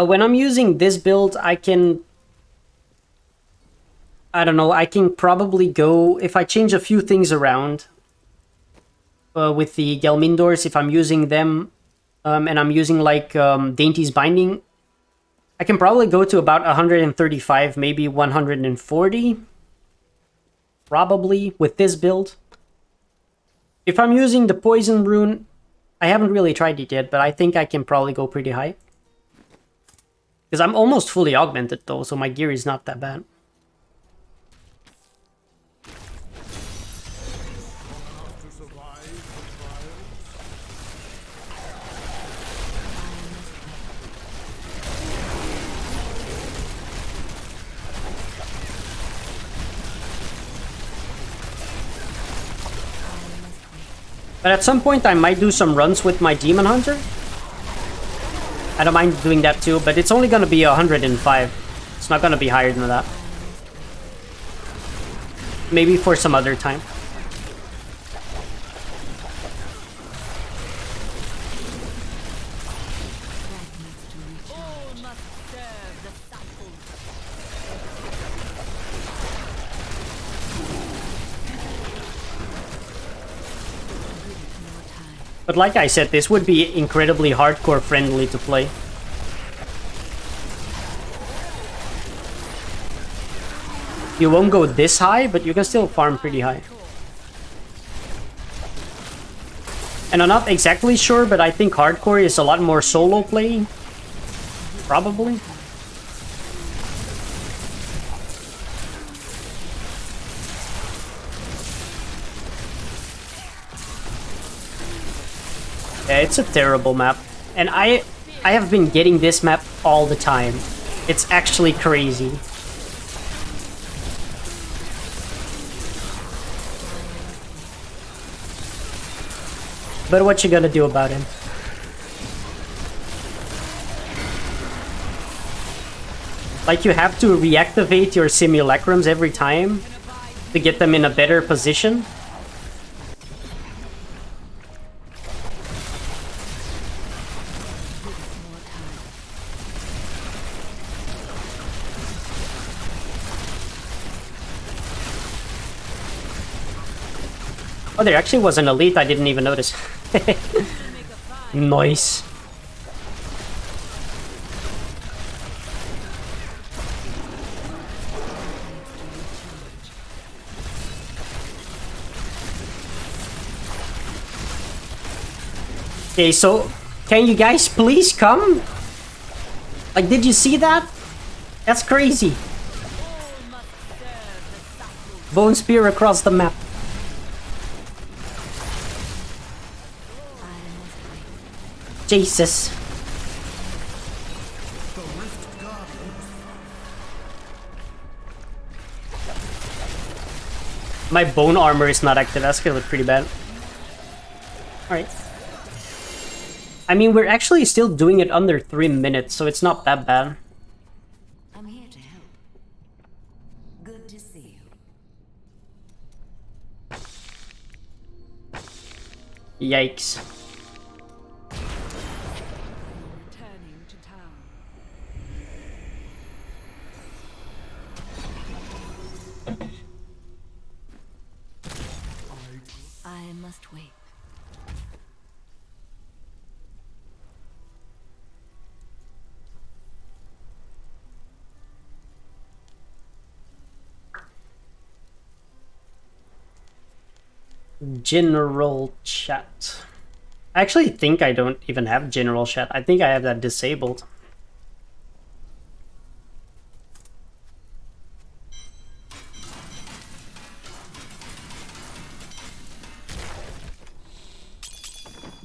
When I'm using this build, I don't know, I can probably go, if I change a few things around with the Gelmindors, if I'm using them, and I'm using like Dainty's Binding, I can probably go to about 135, maybe 140, probably, with this build. If I'm using the Poison Rune, I haven't really tried it yet, but I think I can probably go pretty high. Because I'm almost fully augmented though, so my gear is not that bad. But at some point I might do some runs with my Demon Hunter. I don't mind doing that too, but it's only going to be 105. It's not going to be higher than that. Maybe for some other time. But like I said, this would be incredibly hardcore friendly to play. You won't go this high, but you can still farm pretty high. And I'm not exactly sure, but I think hardcore is a lot more solo playing. Probably. Yeah, it's a terrible map. And I have been getting this map all the time. It's actually crazy. But what you gonna do about him? Like, you have to reactivate your simulacrums every time to get them in a better position. Oh, there actually was an elite I didn't even notice. Nice. Okay, so can you guys please come? Like, did you see that? That's crazy. Bone spear across the map. Jesus. My bone armor is not active. That's gonna look pretty bad. Alright. I mean, we're actually still doing it under 3 minutes, so it's not that bad. I'm here to help. Good to see you. Yikes. I must wait. General chat. I actually think I don't even have general chat. I think I have that disabled.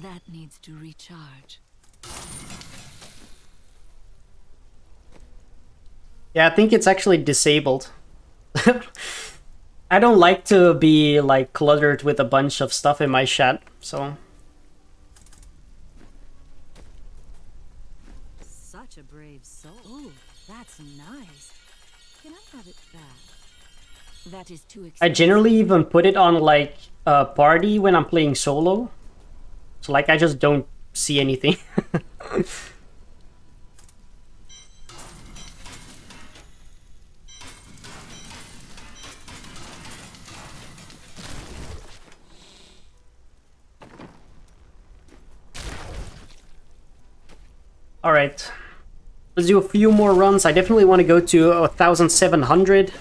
That needs to recharge. Yeah, I think it's actually disabled. I don't like to be like cluttered with a bunch of stuff in my chat, so Such a brave soul. Ooh, that's nice. Can I have it back? That is too I expensive. generally even put it on like a party when I'm playing solo. So like I just don't see anything. All right, let's do a few more runs. I definitely want to go to 1,700.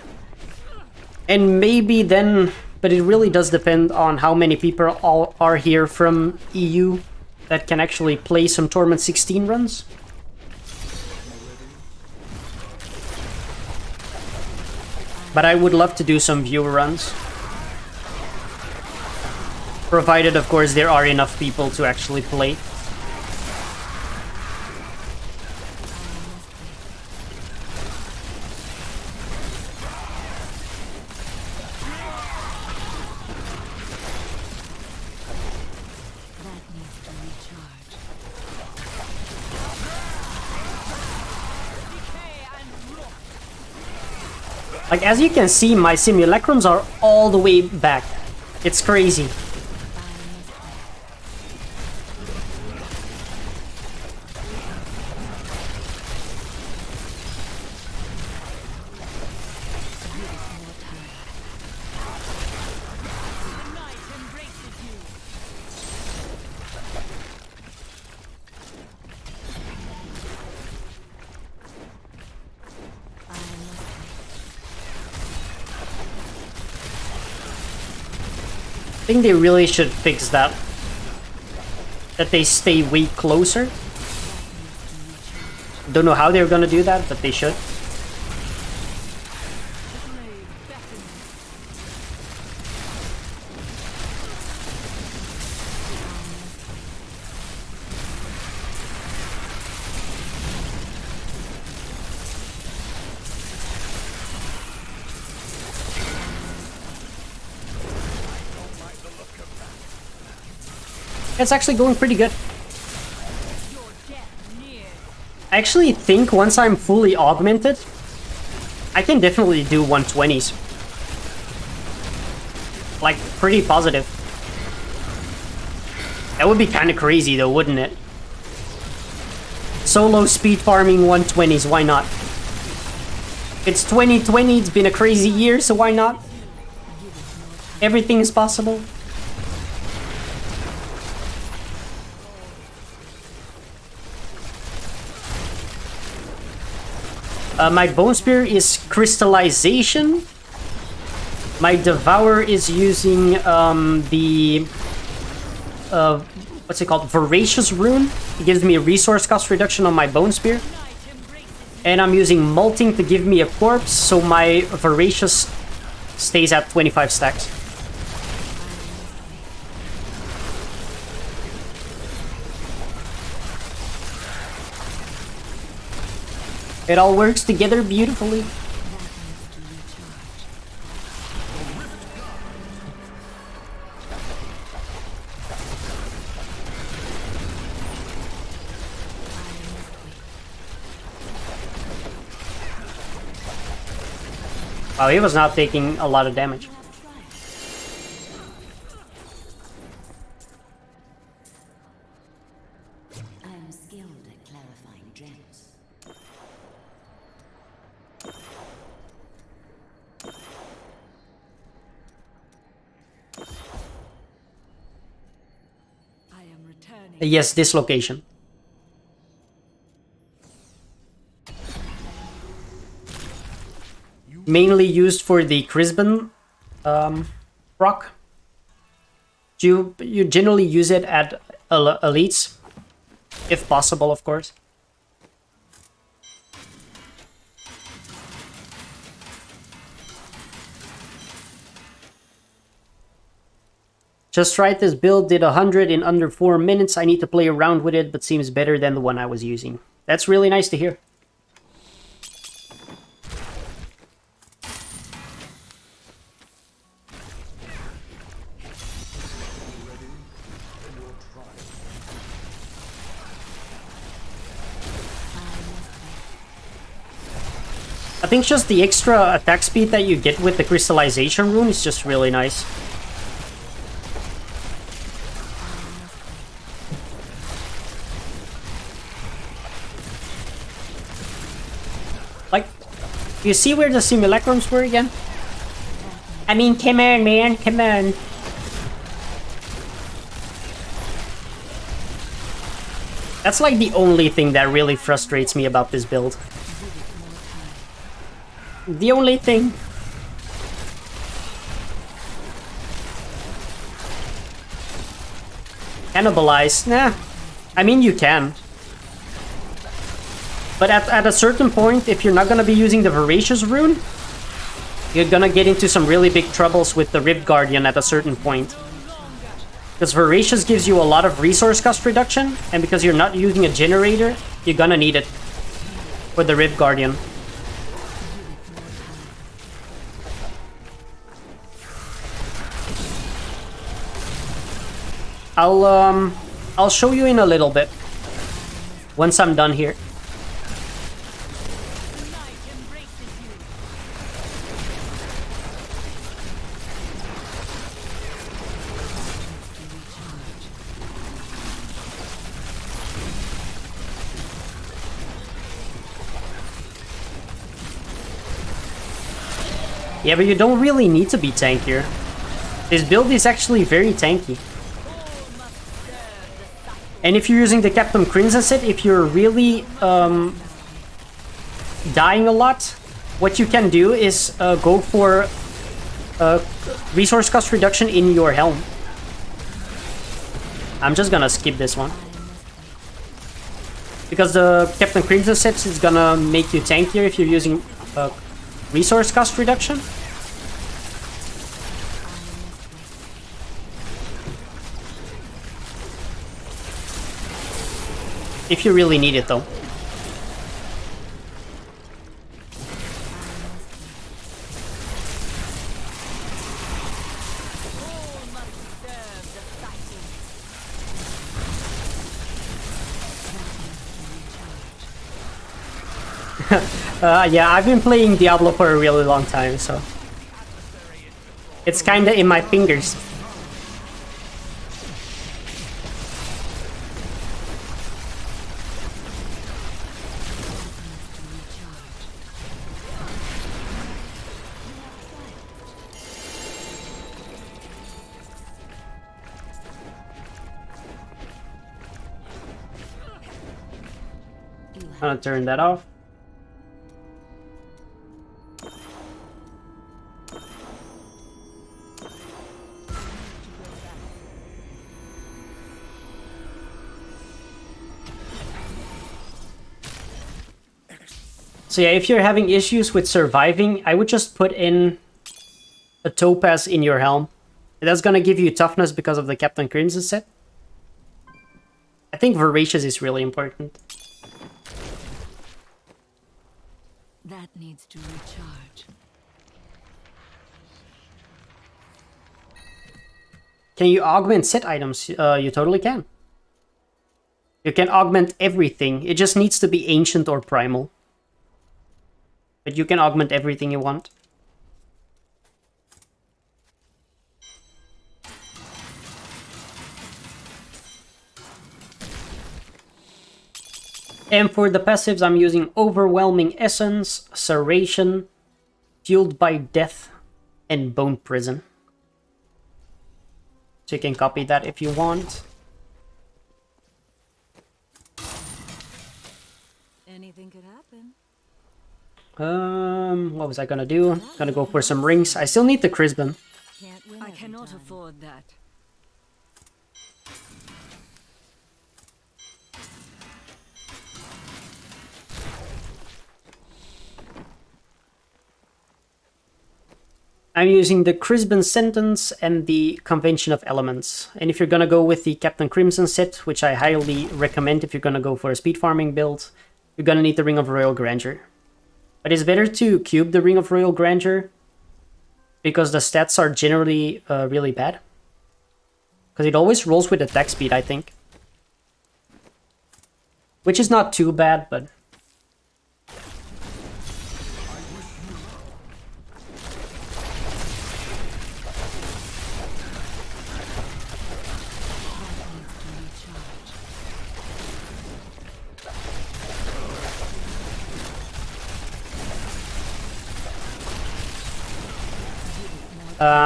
And maybe then, but it really does depend on how many people all are here from EU that can actually play some Torment 16 runs. But I would love to do some viewer runs. Provided, of course, there are enough people to actually play. That needs to recharge. Like, as you can see, my simulacrums are all the way back. It's crazy. I think they really should fix that. That they stay way closer. Don't know how they're gonna do that, but they should. It's actually going pretty good. I actually think once I'm fully augmented, I can definitely do 120s. Like, pretty positive. That would be kind of crazy though, wouldn't it? Solo speed farming 120s, why not? It's 2020, it's been a crazy year, so why not? Everything is possible. My Bone Spear is Crystallization. My Devour is using the what's it called? Voracious rune. It gives me a resource cost reduction on my Bone Spear. And I'm using Molting to give me a corpse, so my Voracious stays at 25 stacks. It all works together beautifully. Wow, he was not taking a lot of damage. I am skilled at clarifying gems. Yes, this location. Mainly used for the Crisban proc. You generally use it at elites, if possible, of course. Just tried this build, did 100 in under 4 minutes. I need to play around with it, but seems better than the one I was using. That's really nice to hear. I think just the extra attack speed that you get with the crystallization rune is just really nice. Like, you see where the simulacrums were again? I mean, come on, man, come on. That's like the only thing that really frustrates me about this build. The only thing. Cannibalize? Nah. I mean, you can. But at a certain point, if you're not gonna be using the Voracious rune, you're gonna get into some really big troubles with the Rift Guardian at a certain point. Because Voracious gives you a lot of resource cost reduction, and because you're not using a generator, you're gonna need it for the Rift Guardian. I'll show you in a little bit once I'm done here. Yeah, but you don't really need to be tankier. This build is actually very tanky. And if you're using the Captain Crimson set, if you're really dying a lot, what you can do is go for resource cost reduction in your helm. I'm just gonna skip this one. Because the Captain Crimson set is gonna make you tankier if you're using resource cost reduction. If you really need it, though. Yeah, I've been playing Diablo for a really long time, so it's kinda in my fingers. I'm gonna turn that off. So yeah, if you're having issues with surviving, I would just put in a topaz in your helm. That's gonna give you toughness because of the Captain Crimson set. I think Voracious is really important. That needs to recharge. Can you augment set items? You totally can. You can augment everything. It just needs to be ancient or primal. But you can augment everything you want. And for the passives, I'm using Overwhelming Essence, Serration, Fueled by Death, and Bone Prison. So you can copy that if you want. What was I gonna do? Gonna go for some rings. I still need the Crisbon. I cannot afford that. I'm using the Crisbon Sentence and the Convention of Elements. And if you're gonna go with the Captain Crimson set, which I highly recommend if you're gonna go for a speed farming build, you're gonna need the Ring of Royal Grandeur. But it's better to cube the Ring of Royal Grandeur because the stats are generally really bad. Because it always rolls with attack speed, I think. Which is not too bad, but...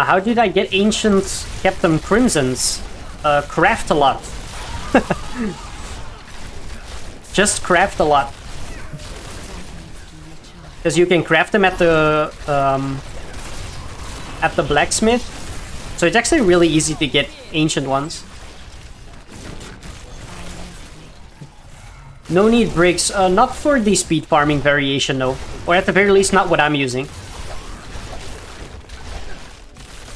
how did I get Ancient Captain Crimsons? Craft a lot. Just craft a lot. Because you can craft them at the blacksmith. So it's actually really easy to get ancient ones. No need bricks. Not for the speed farming variation, though. Or at the very least, not what I'm using.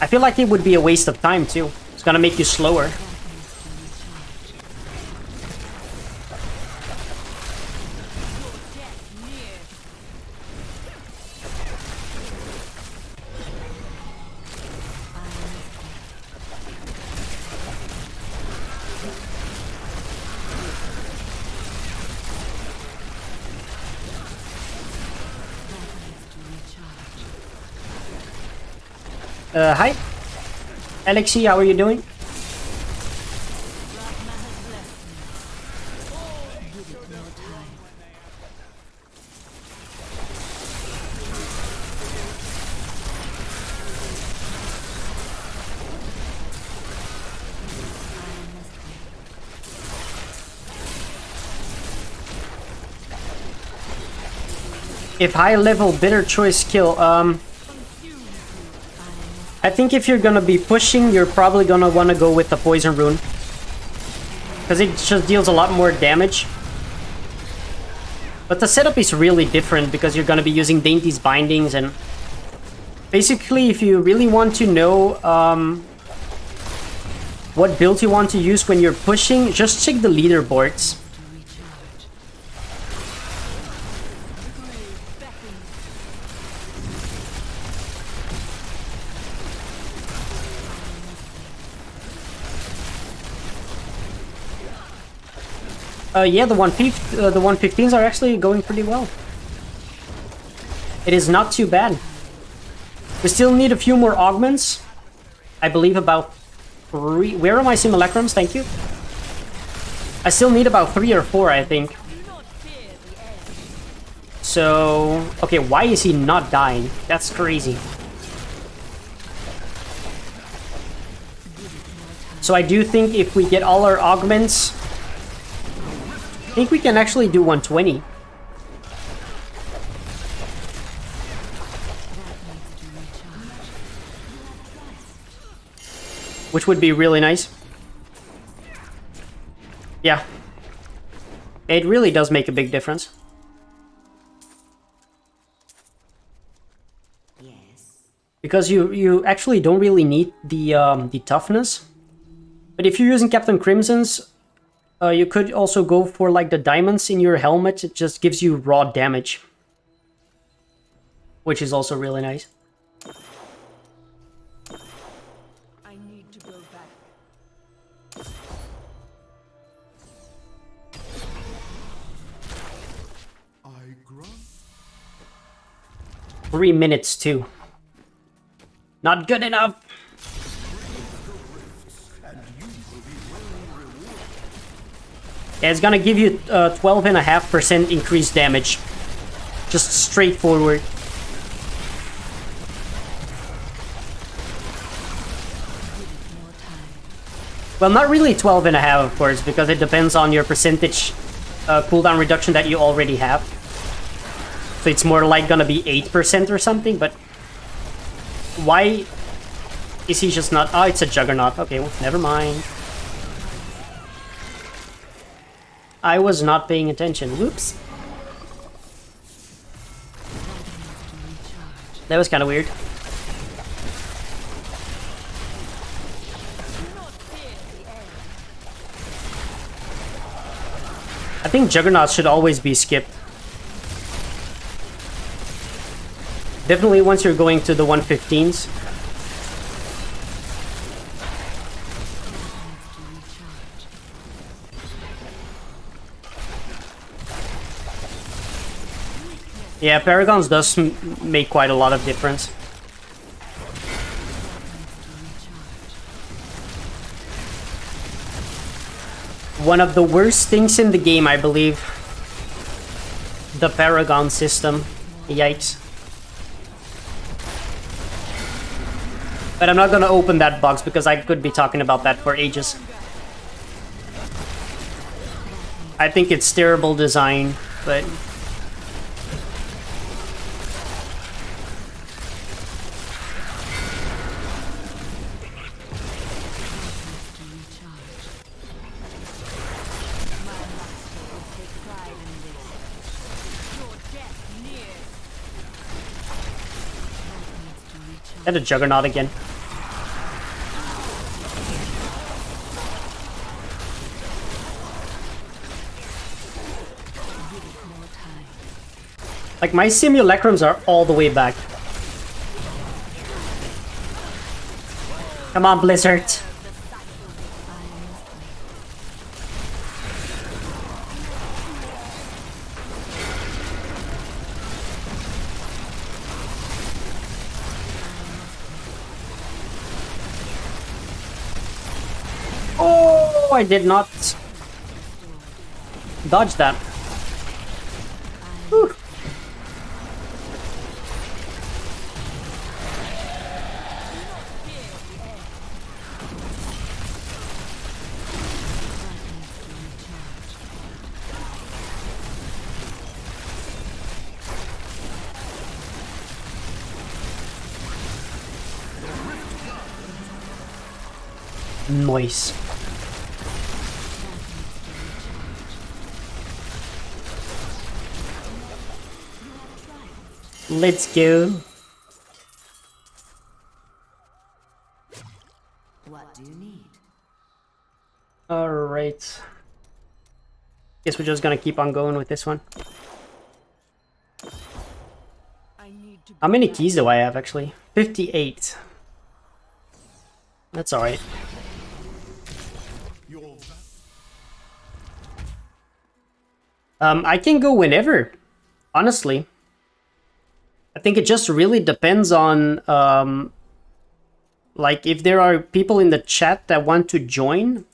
I feel like it would be a waste of time, too. It's gonna make you slower. Hi. Alexi, how are you doing? If high level bitter choice kill, I think if you're gonna be pushing, you're probably gonna wanna go with the poison rune. Because it just deals a lot more damage. But the setup is really different because you're gonna be using Dainty's bindings and... Basically, if you really want to know what build you want to use when you're pushing, just check the leaderboards. Yeah, the 115s are actually going pretty well. It is not too bad. We still need a few more augments. I believe about 3... Where are my simulacrums? Thank you. I still need about 3 or 4, I think. So... Okay, why is he not dying? That's crazy. So I do think if we get all our augments... I think we can actually do 120. Which would be really nice. Yeah. It really does make a big difference. Because you actually don't really need the toughness. But if you're using Captain Crimson's, you could also go for like the diamonds in your helmet. It just gives you raw damage. Which is also really nice. I need to go back. 3 minutes too. Not good enough. Yeah, it's gonna give you 12.5% increased damage. Just straightforward. Well, not really 12.5, of course, because it depends on your percentage cooldown reduction that you already have. So it's more like gonna be 8% or something, but why is he just not? Oh, it's a juggernaut. Okay, well, never mind. I was not paying attention. Whoops. That was kind of weird. I think Juggernauts should always be skipped. Definitely once you're going to the 115s. Yeah, Paragons does make quite a lot of difference. One of the worst things in the game, I believe. The Paragon system. Yikes. But I'm not gonna open that box because I could be talking about that for ages. I think it's terrible design, but... And a Juggernaut again. Like, my Simulacrums are all the way back. Come on, Blizzard. Oh, I did not dodge that. Whew. Nice. Let's go. What do you need? Alright. Guess we're just gonna keep on going with this one. How many keys do I have actually? 58. That's alright. I can go whenever, honestly. I think it just really depends on, like, if there are people in the chat that want to join.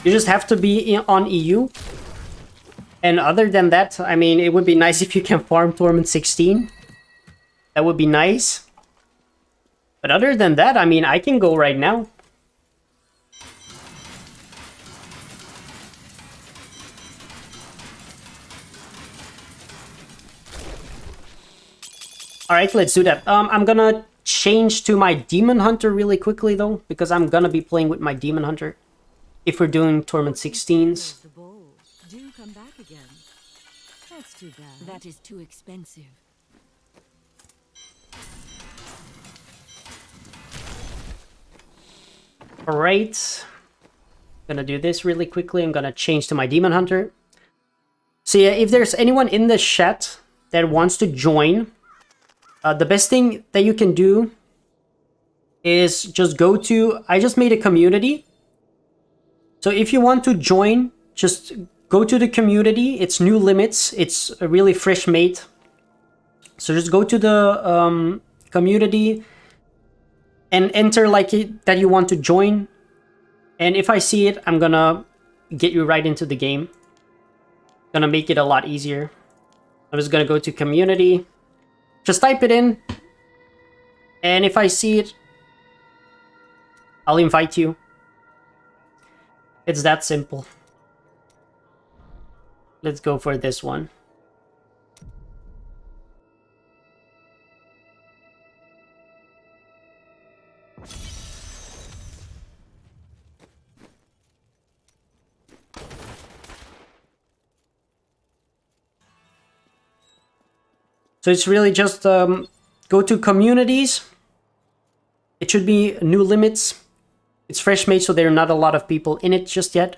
You just have to be on EU. And other than that, I mean, it would be nice if you can farm Torment 16. That would be nice. But other than that, I mean, I can go right now. Alright, let's do that. I'm gonna change to my Demon Hunter really quickly, though, because I'm gonna be playing with my Demon Hunter if we're doing Torment 16s. The bowl. Do come back again. That's too bad. That is too expensive. Alright. Gonna do this really quickly. I'm gonna change to my Demon Hunter. So yeah, if there's anyone in the chat that wants to join, the best thing that you can do is just go to... I just made a community. So if you want to join, just go to the community. It's Newlimits. It's a really fresh made. So just go to the community and enter like that you want to join. And if I see it, I'm gonna get you right into the game. Gonna make it a lot easier. I'm just gonna go to community. Just type it in. And if I see it, I'll invite you. It's that simple. Let's go for this one. So it's really just go to communities. It should be Newlimits. It's fresh made, so there are not a lot of people in it just yet.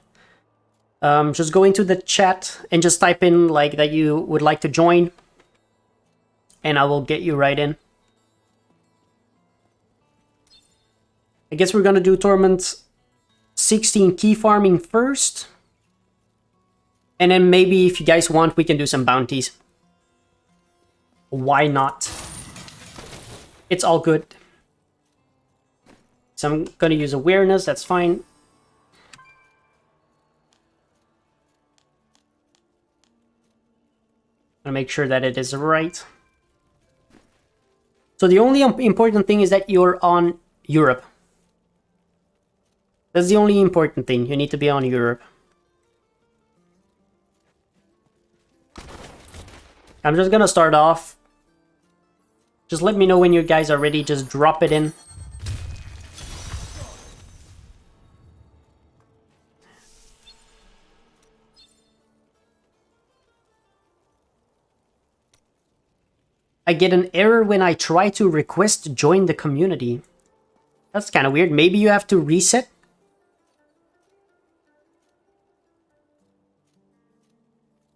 Just go into the chat and just type in like that you would like to join, and I will get you right in. I guess we're gonna do Torment 16 key farming first. And then maybe if you guys want, we can do some bounties. Why not? It's all good. So I'm gonna use awareness, that's fine. I'll make sure that it is right. So the only important thing is that you're on Europe. That's the only important thing. You need to be on Europe. I'm just gonna start off. Just let me know when you guys are ready. Just drop it in. I get an error when I try to request to join the community. That's kind of weird. Maybe you have to reset.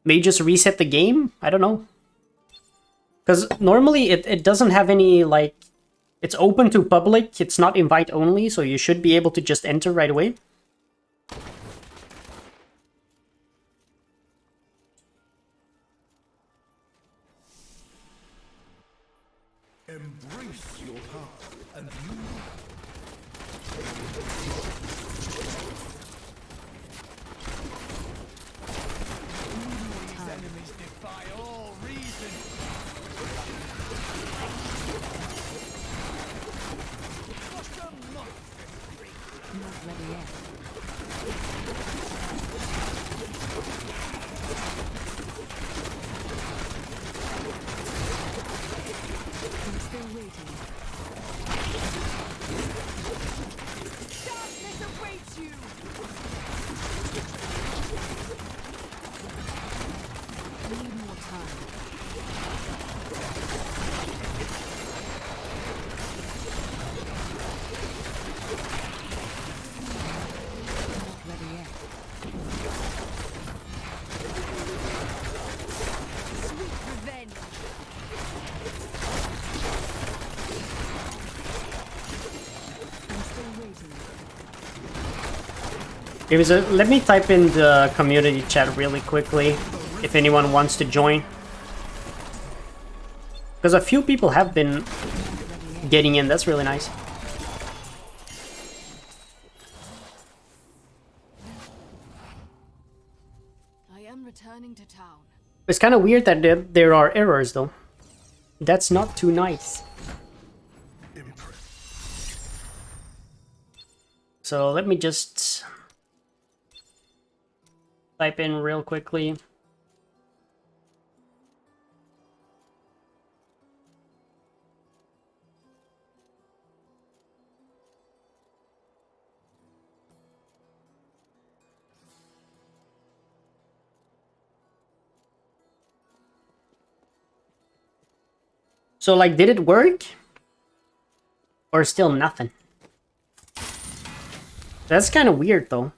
Maybe just reset the game? I don't know. Because normally it doesn't have any, like... It's open to public, it's not invite only, so you should be able to just enter right away. Embrace your path and these enemies defy all reason. Not ready yet. I'm still waiting. Darkness awaits you! Need more time. Not ready yet. Sweet revenge! I'm still waiting. Let me type in the community chat really quickly, if anyone wants to join. Because a few people have been getting in, that's really nice. I am returning to town. It's kind of weird that there are errors though. That's not too nice. So let me just type in real quickly. So like, did it work? Or still nothing? That's kind of weird though.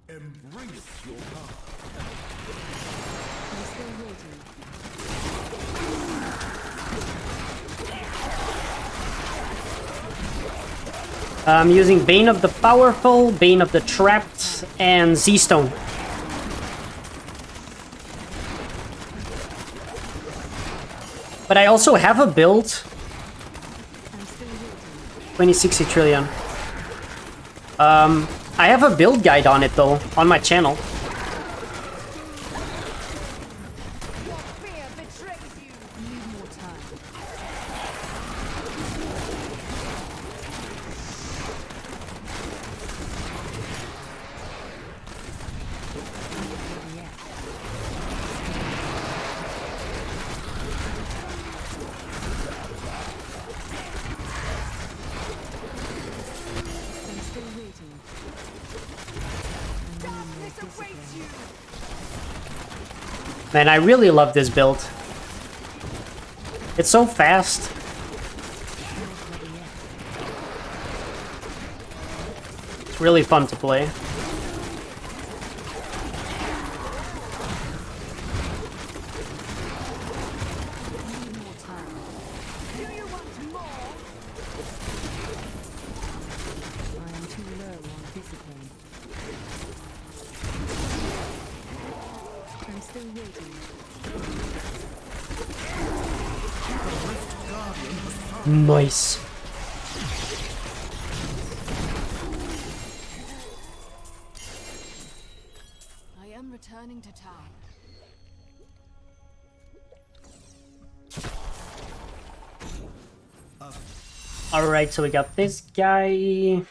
Embrace your path. I'm still waiting. I'm using Bane of the Powerful, Bane of the Trapped, and Z-Stone. But I also have a build. I'm still waiting. 2060 trillion. I have a build guide on it though, on my channel. Your fear betrays you. Need more time. Not ready yet. Man, I really love this build. It's so fast. It's really fun to play. Nice. I am returning to town. Alright, so we got this guy.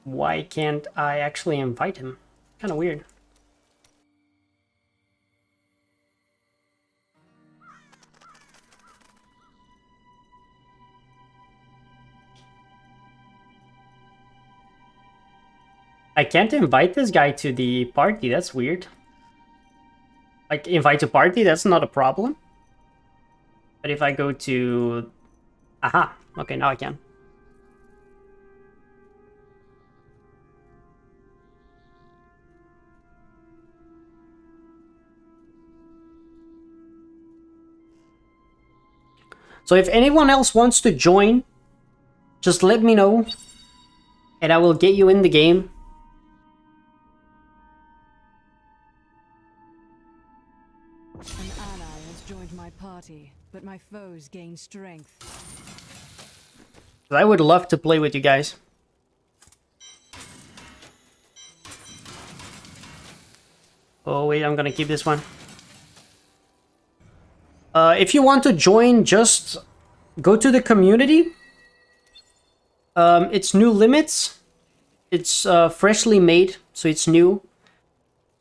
Why can't I actually invite him? Kind of weird. I can't invite this guy to the party, that's weird. Like, invite to party, that's not a problem. But if I go to... Aha, okay, now I can. So if anyone else wants to join, just let me know. And I will get you in the game. An ally has joined my party, but my foes gain strength. I would love to play with you guys. Oh wait, I'm gonna keep this one. If you want to join, just go to the community. It's Newlimits. It's freshly made, so it's new.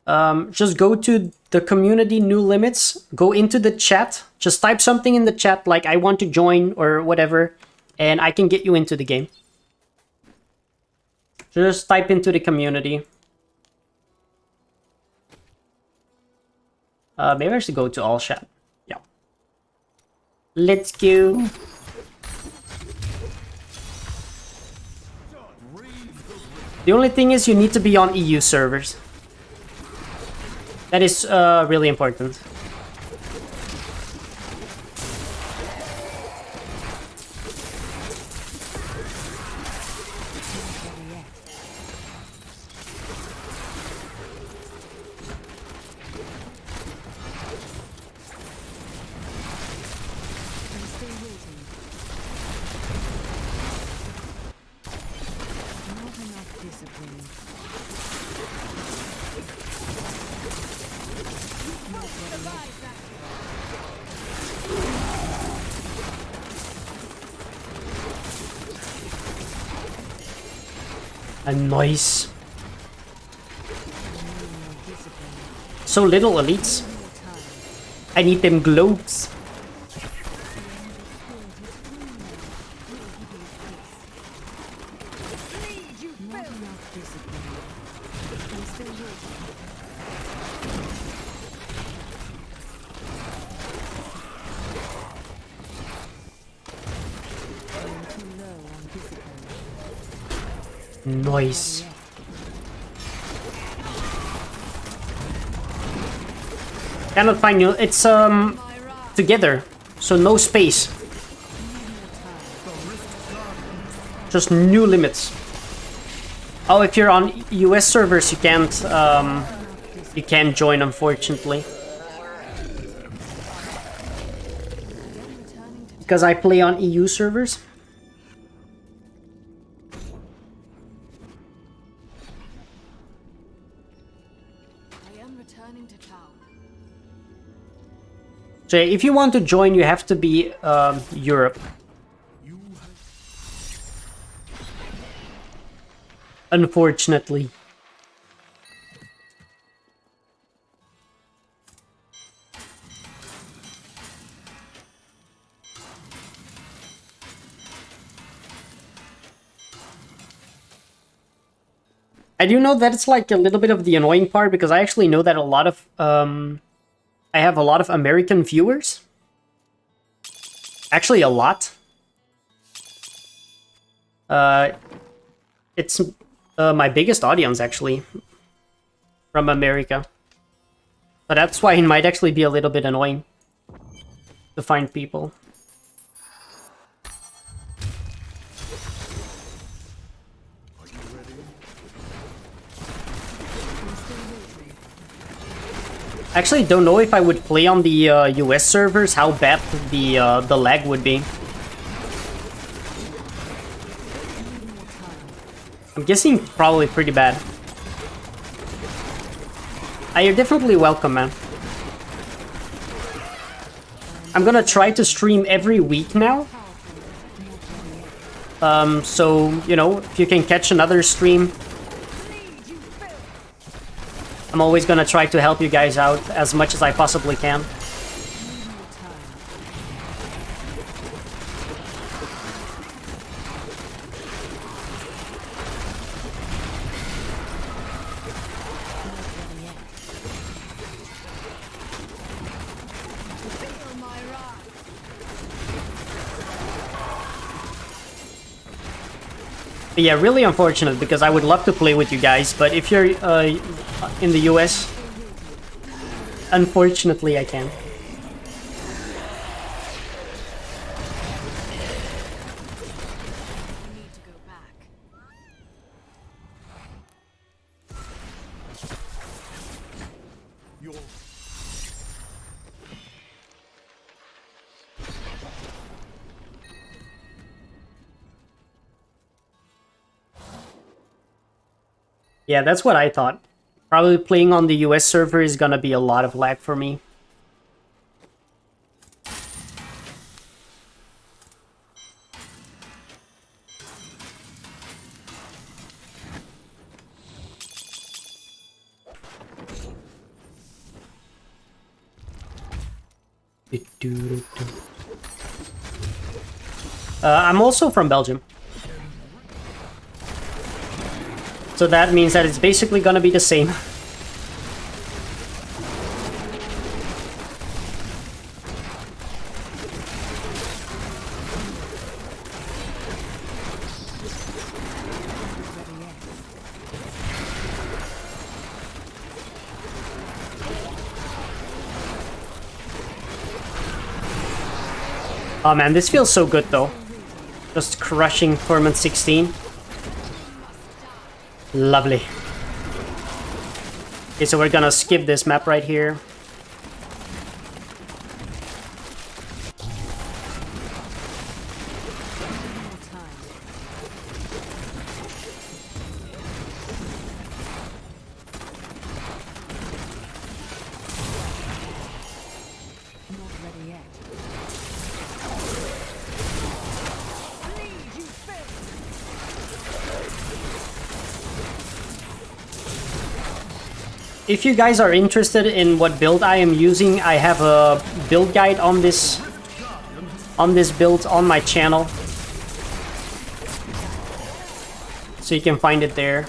Just go to the community Newlimits, go into the chat, just type something in the chat like I want to join or whatever, and I can get you into the game. Just type into the community. Maybe I should go to all chat. Yeah. Let's go. The only thing is you need to be on EU servers. That is really important. Nice. So little elites. I need them globes. Nice. Cannot find you. It's together, so no space. Just new limits. Oh, if you're on US servers, you can't join, unfortunately. Because I play on EU servers. So if you want to join, you have to be Europe. Unfortunately. I do know that it's like a little bit of the annoying part, because I actually know that a lot of I have a lot of American viewers. Actually, a lot. It's my biggest audience, actually, from America. But that's why it might actually be a little bit annoying to find people. I actually don't know if I would play on the US servers, how bad the lag would be. I'm guessing probably pretty bad. You're definitely welcome, man. I'm gonna try to stream every week now. So, you know, if you can catch another stream, I'm always gonna try to help you guys out as much as I possibly can. But yeah, really unfortunate, because I would love to play with you guys, but if you're in the US, unfortunately I can't. Yeah, that's what I thought. Probably playing on the US server is gonna be a lot of lag for me. I'm also from Belgium. So that means that it's basically gonna be the same. Oh man, this feels so good though. Just crushing Torment 16. Lovely. Okay, so we're gonna skip this map right here. If you guys are interested in what build I am using, I have a build guide on this build on my channel. So you can find it there.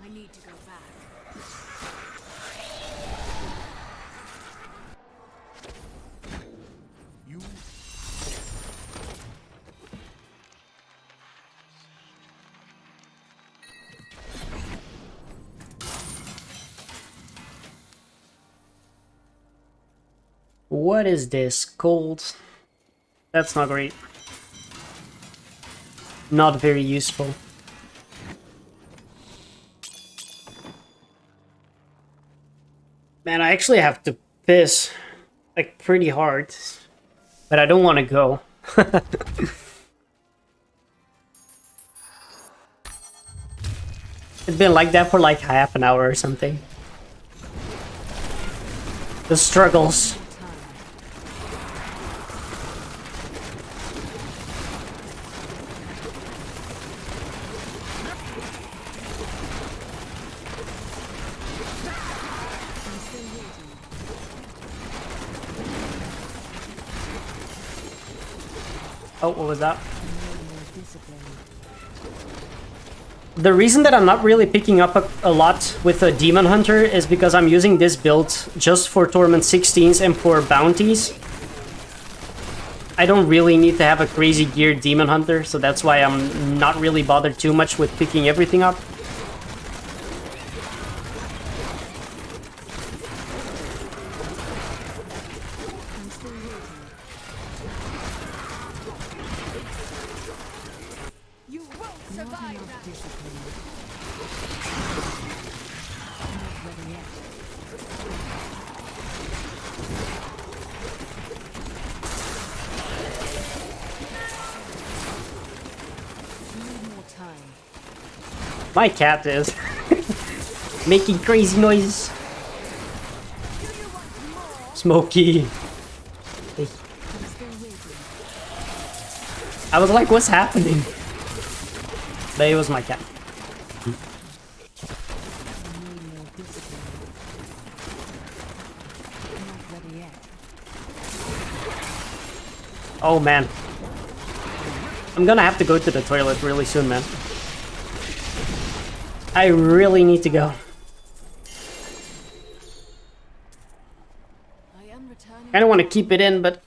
I need to go back. What is this? Cold? That's not great. Not very useful. Man, I actually have to piss, like, pretty hard. But I don't want to go. It's been like that for like half an hour or something. The struggles. Oh, what was that? The reason that I'm not really picking up a lot with a Demon Hunter is because I'm using this build just for Torment 16s and for bounties. I don't really need to have a crazy geared Demon Hunter, so that's why I'm not really bothered too much with picking everything up. My cat is making crazy noises. Smokey. I was like, what's happening? But it was my cat. Oh man. I'm gonna have to go to the toilet really soon, man. I really need to go. I don't want to keep it in, but...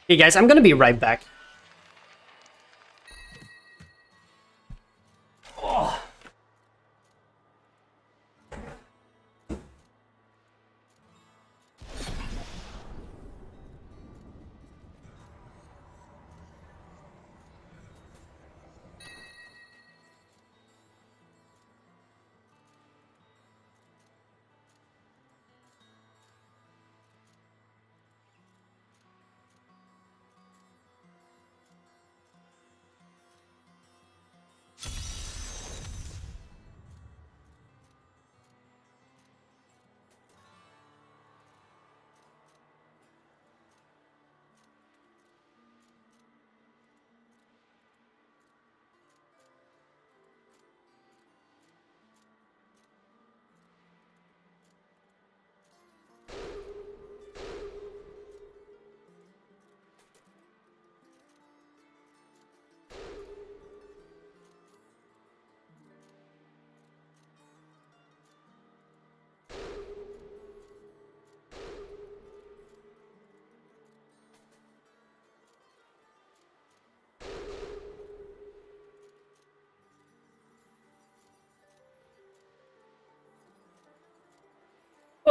Hey guys, I'm gonna be right back.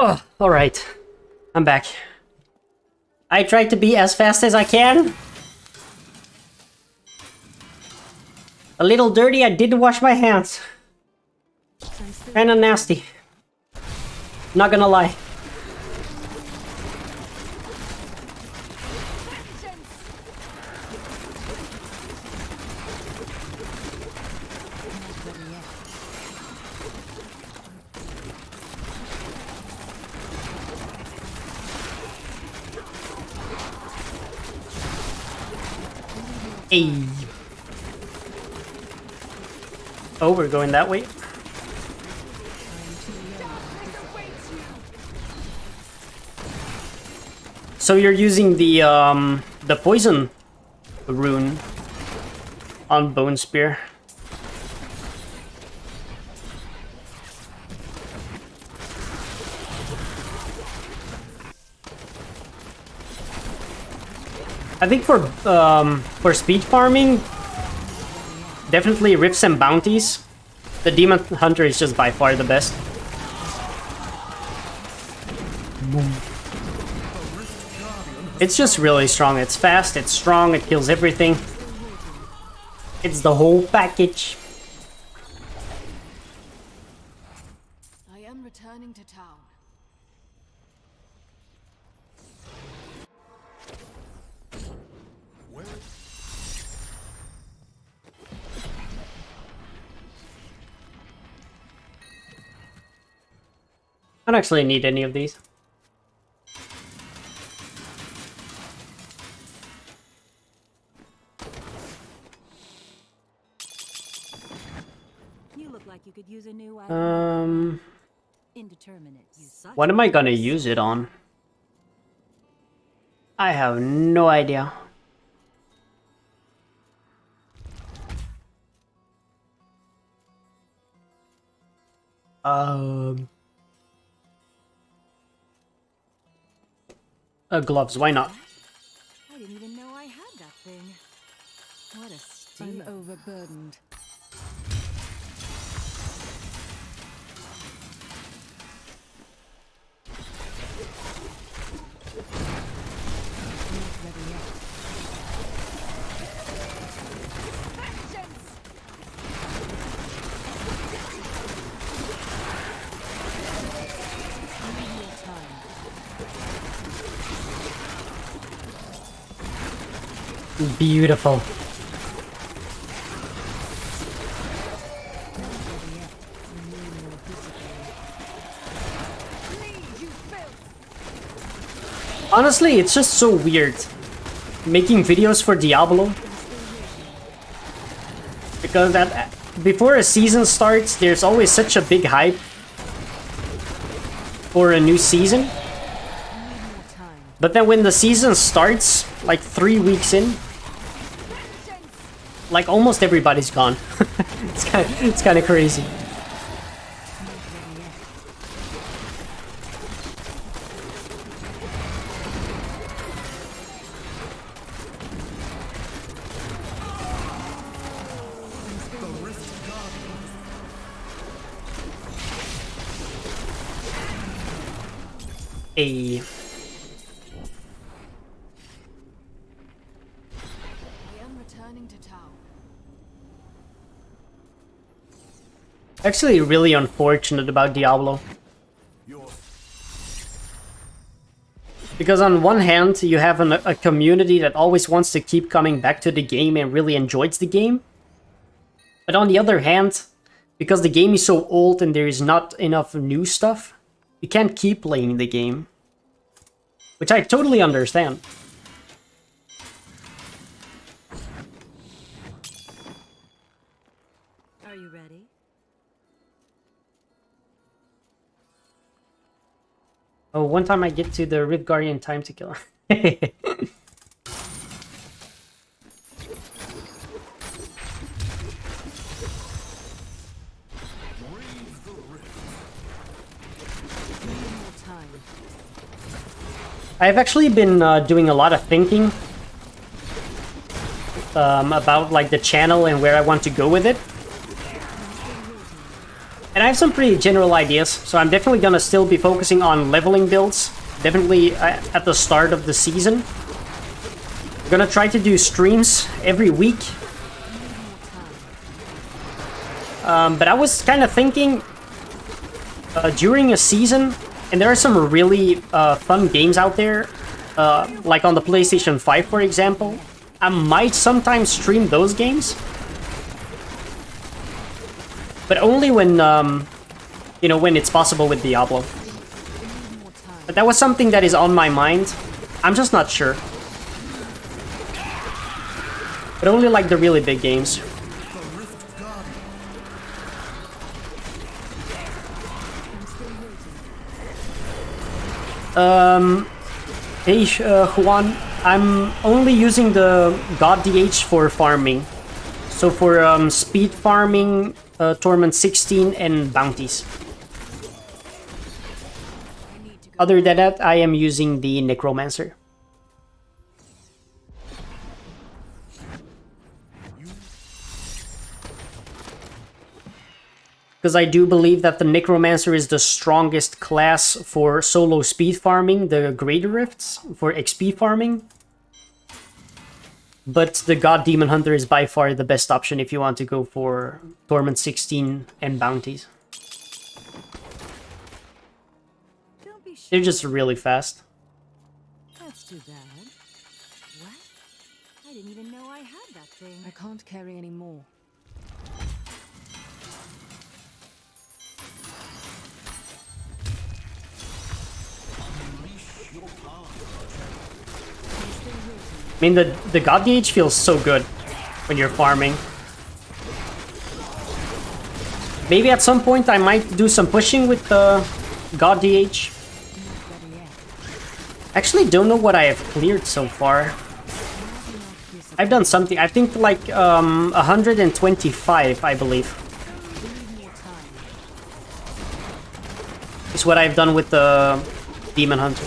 Oh, alright. I'm back. I tried to be as fast as I can. A little dirty, I did wash my hands. Kinda nasty. Not gonna lie. Hey. Oh, we're going that way. So you're using the poison rune on Bone Spear. I think for speed farming, definitely Rifts and Bounties. The Demon Hunter is just by far the best. Boom. It's just really strong. It's fast, it's strong, it kills everything. It's the whole package. I am returning to town. I don't actually need any of these. You look like you could use a new item. Indeterminate. What am I gonna use it on? I have no idea. Gloves, why not? I didn't even know I had that thing. What a steal. I'm overburdened. I'm not ready yet. Vengeance! Need more time. Beautiful. Honestly, it's just so weird making videos for Diablo. Because before a season starts, there's always such a big hype for a new season. But then when the season starts, like 3 weeks in, like almost everybody's gone. It's kind of crazy. A I am returning to town. actually really unfortunate about Diablo. Because on one hand, you have a community that always wants to keep coming back to the game and really enjoys the game. But on the other hand, because the game is so old and there is not enough new stuff, you can't keep playing the game. Which I totally understand. Are you ready? Oh, one time I get to the Rift Guardian time to kill. I've actually been doing a lot of thinking about like the channel and where I want to go with it. And I have some pretty general ideas, so I'm definitely gonna still be focusing on leveling builds, definitely at the start of the season. I'm gonna try to do streams every week. But I was kind of thinking during a season, and there are some really fun games out there, like on the PlayStation 5, for example. I might sometimes stream those games. But only when, you know, when it's possible with Diablo. But that was something that is on my mind. I'm just not sure. But only like the really big games. Hey, Juan, I'm only using the God DH for farming. So for speed farming, Torment 16 and bounties. Other than that, I am using the Necromancer. Because I do believe that the Necromancer is the strongest class for solo speed farming, the Greater Rifts, for XP farming. But the God Demon Hunter is by far the best option if you want to go for Torment 16 and bounties. Don't be shy. They're just really fast. That's too bad. What? I didn't even know I had that thing. I can't carry any more. I mean, the God Gauge feels so good when you're farming. Maybe at some point I might do some pushing with the God DH. Actually, don't know what I have cleared so far. I've done something. I think like 125, I believe. Is what I've done with the Demon Hunter.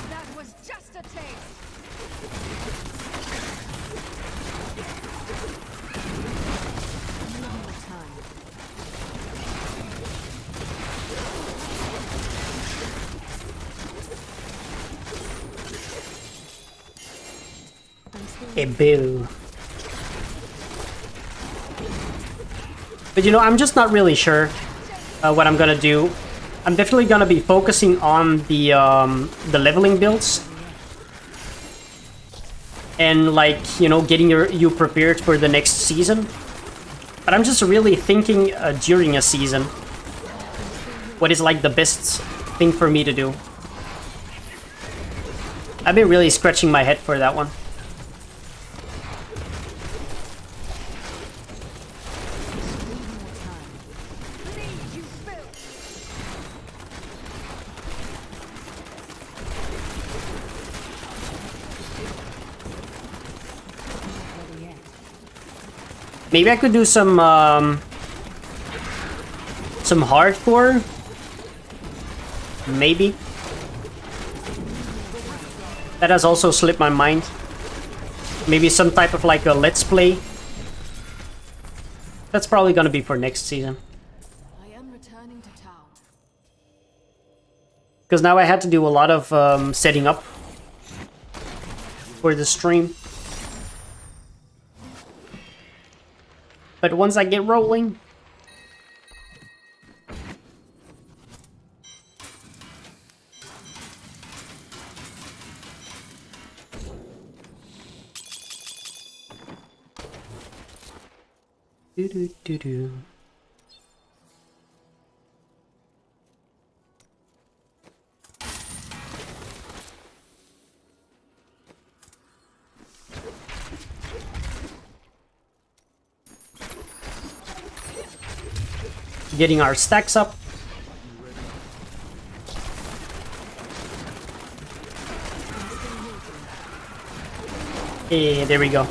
That was just a taste. A bill. But you know, I'm just not really sure what I'm gonna do. I'm definitely gonna be focusing on the leveling builds. And like, you know, getting you prepared for the next season. But I'm just really thinking during a season. What is like the best thing for me to do. I've been really scratching my head for that one. Maybe I could do some hardcore. Maybe. That has also slipped my mind. Maybe some type of like a let's play. That's probably gonna be for next season. I am returning to town. Because now I had to do a lot of setting up for the stream. But once I get rolling... Do-do-do-do. Getting our stacks up. Hey, there we go.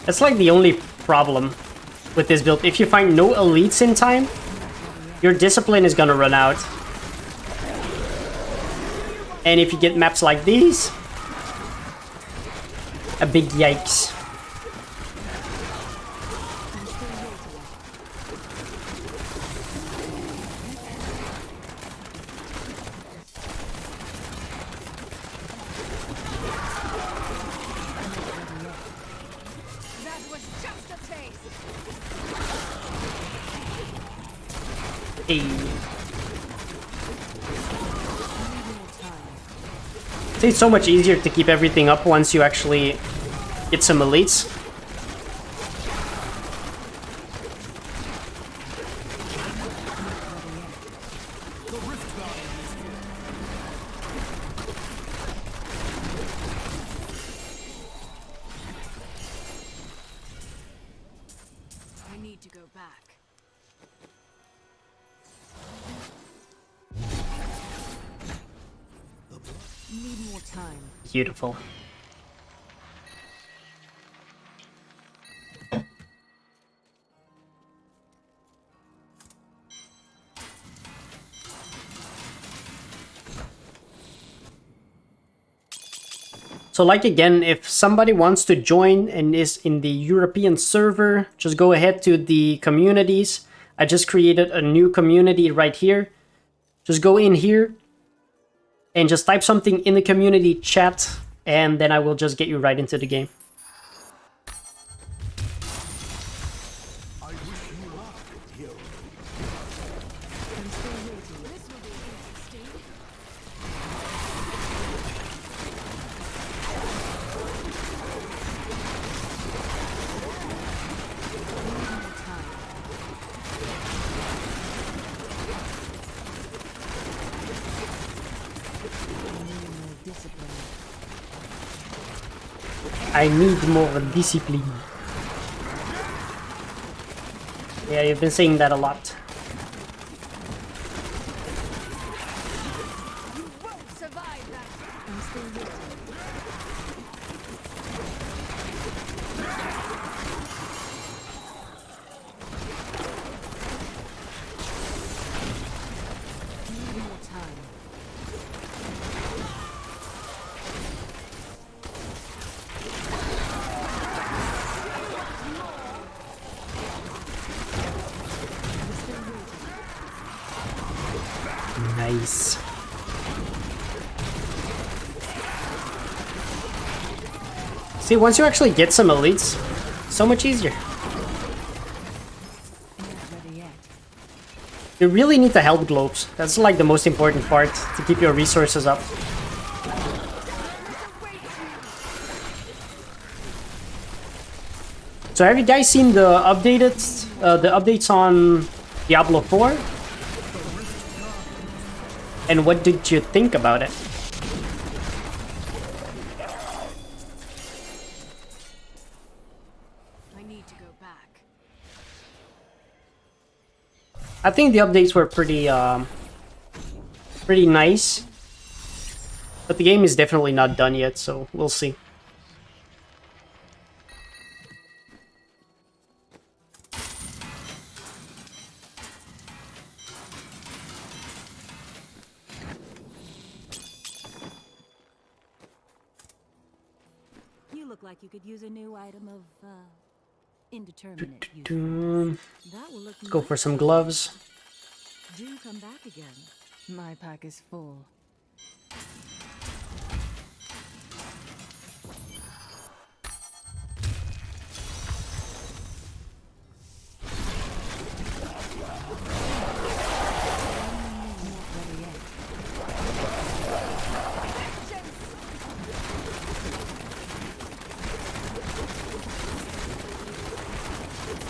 That's like the only problem with this build. If you find no elites in time, your discipline is gonna run out. And if you get maps like these, a big yikes. It's so much easier to keep everything up once you actually get some elites. I need to go back. Need more time. Beautiful. So like again, if somebody wants to join and is in the European server, just go ahead to the communities. I just created a new community right here. Just go in here and just type something in the community chat, and then I will just get you right into the game. I wish you luck, hero. I need more discipline. Yeah, you've been saying that a lot. You won't survive that. I'm still waiting. Need more time. Nice. See, once you actually get some elites, so much easier. Not ready yet. You really need the health globes. That's like the most important part to keep your resources up. So have you guys seen the updates on Diablo 4? And what did you think about it? I need to go back. I think the updates were pretty nice. But the game is definitely not done yet, so we'll see. You look like you could use a new item of indeterminate use. That will look Go nice. for some gloves. Do come back again. My pack is full. Not ready yet.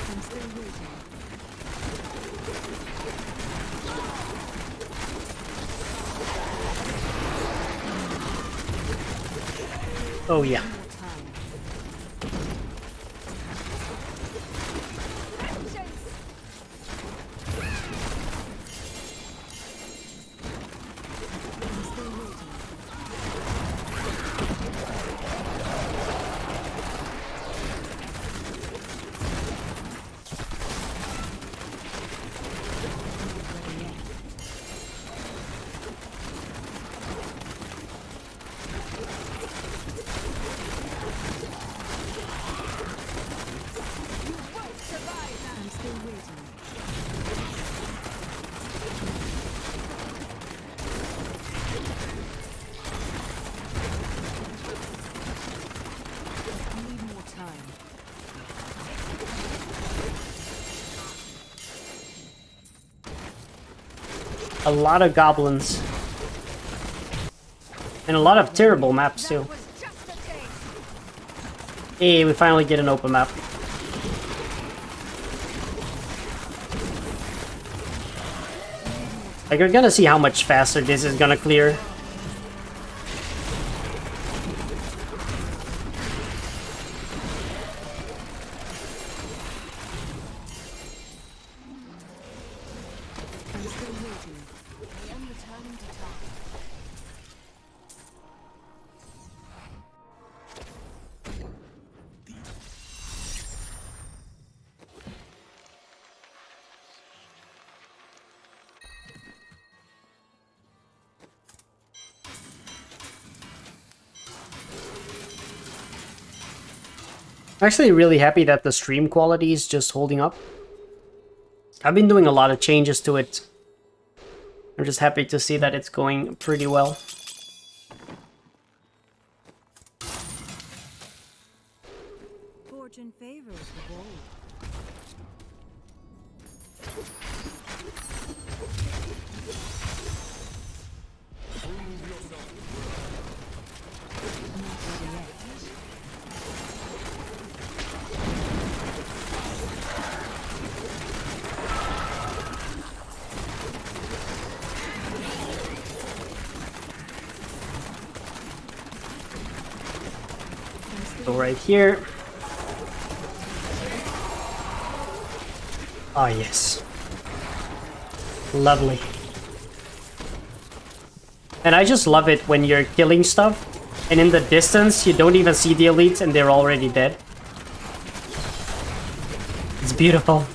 I'm still waiting. Oh yeah. More time. I'm still waiting. Not ready yet. I'm still waiting. I need more time. A lot of goblins. And a lot of terrible maps too. Was just a taste. Hey, we finally get an open map. Like, you're gonna see how much faster this is gonna clear. I'm still waiting. I am returning to talk. I'm actually really happy that the stream quality is just holding up. I've been doing a lot of changes to it. I'm just happy to see that it's going pretty well. Fortune favors the bold. Not ready yet. go right here. Oh, yes. Lovely. And I just love it when you're killing stuff, and in the distance, you don't even see the elites, and they're already dead. It's beautiful.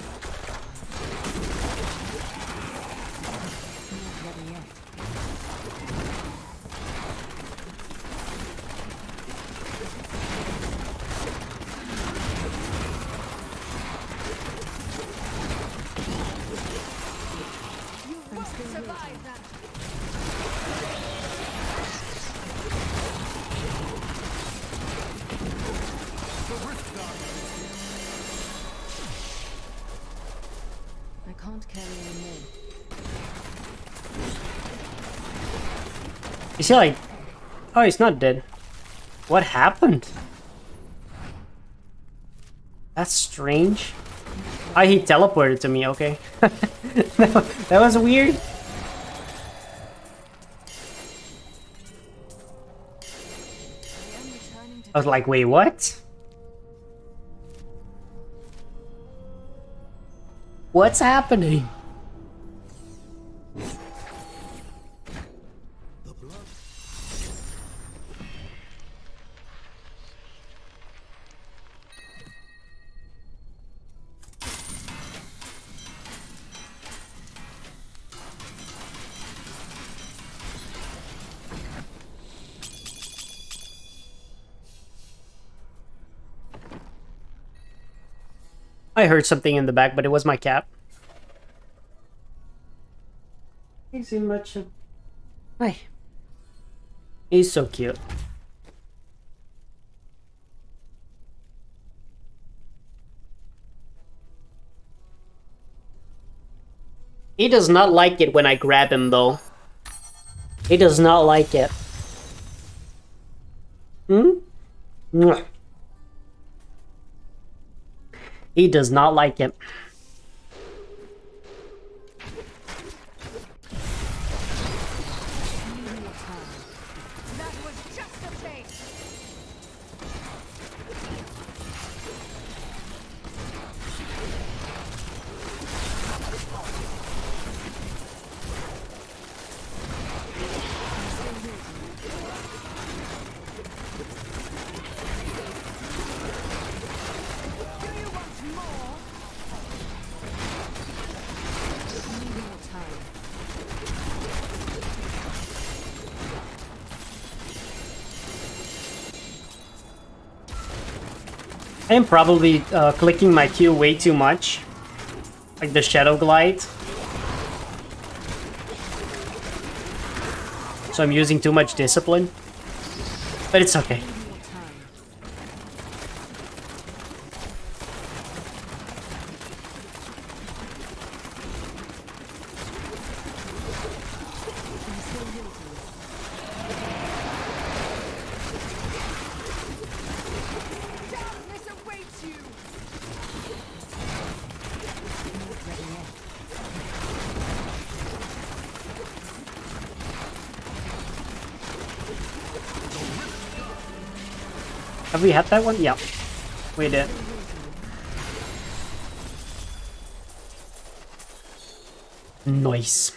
I can't carry anymore. Is he like... Oh, he's not dead. What happened? That's strange. Oh, he teleported to me, okay. That was weird. I was like, wait, what? What's happening? I heard something in the back, but it was my cat. He's in much of... Hi. He's so cute. He does not like it when I grab him, though. He does not like it. Hmm? Mwah. He does not like it. That was just a taste. I am probably clicking my Q way too much. Like the Shadow Glide. So I'm using too much discipline. But it's okay. Have we had that one? Yeah, we did. Nice.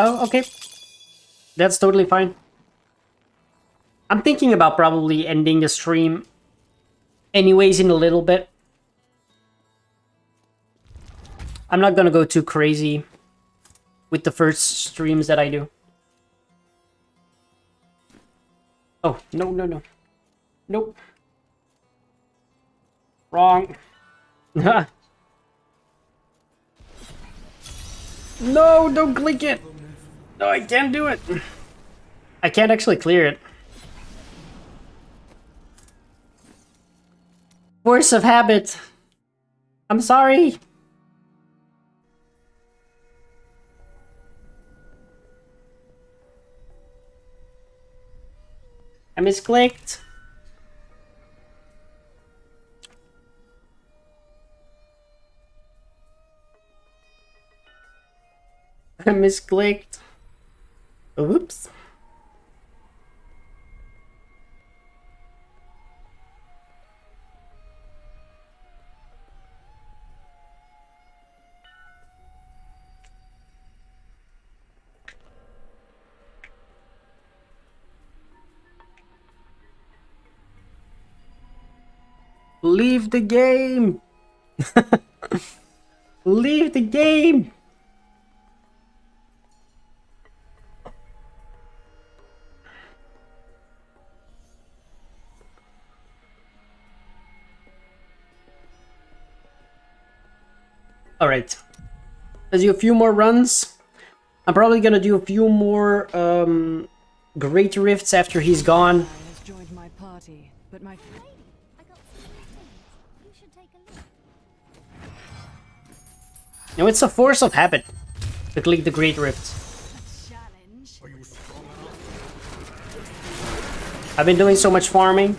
Oh, okay. That's totally fine. I'm thinking about probably ending the stream anyways in a little bit. I'm not gonna go too crazy with the first streams that I do. Oh, no, no, no. Nope. Wrong. No, don't click it. No, I can't do it. I can't actually clear it. Force of habit. I'm sorry. I misclicked. I misclicked. Oops. Leave the game. Leave the game. Alright. Let's do a few more runs. I'm probably gonna do a few more Great Rifts after he's gone. Has joined my party, but my Lady, I got some new things. You should take a look. You know, it's a force of habit to click the Great Rifts. challenge. I've been doing so much farming.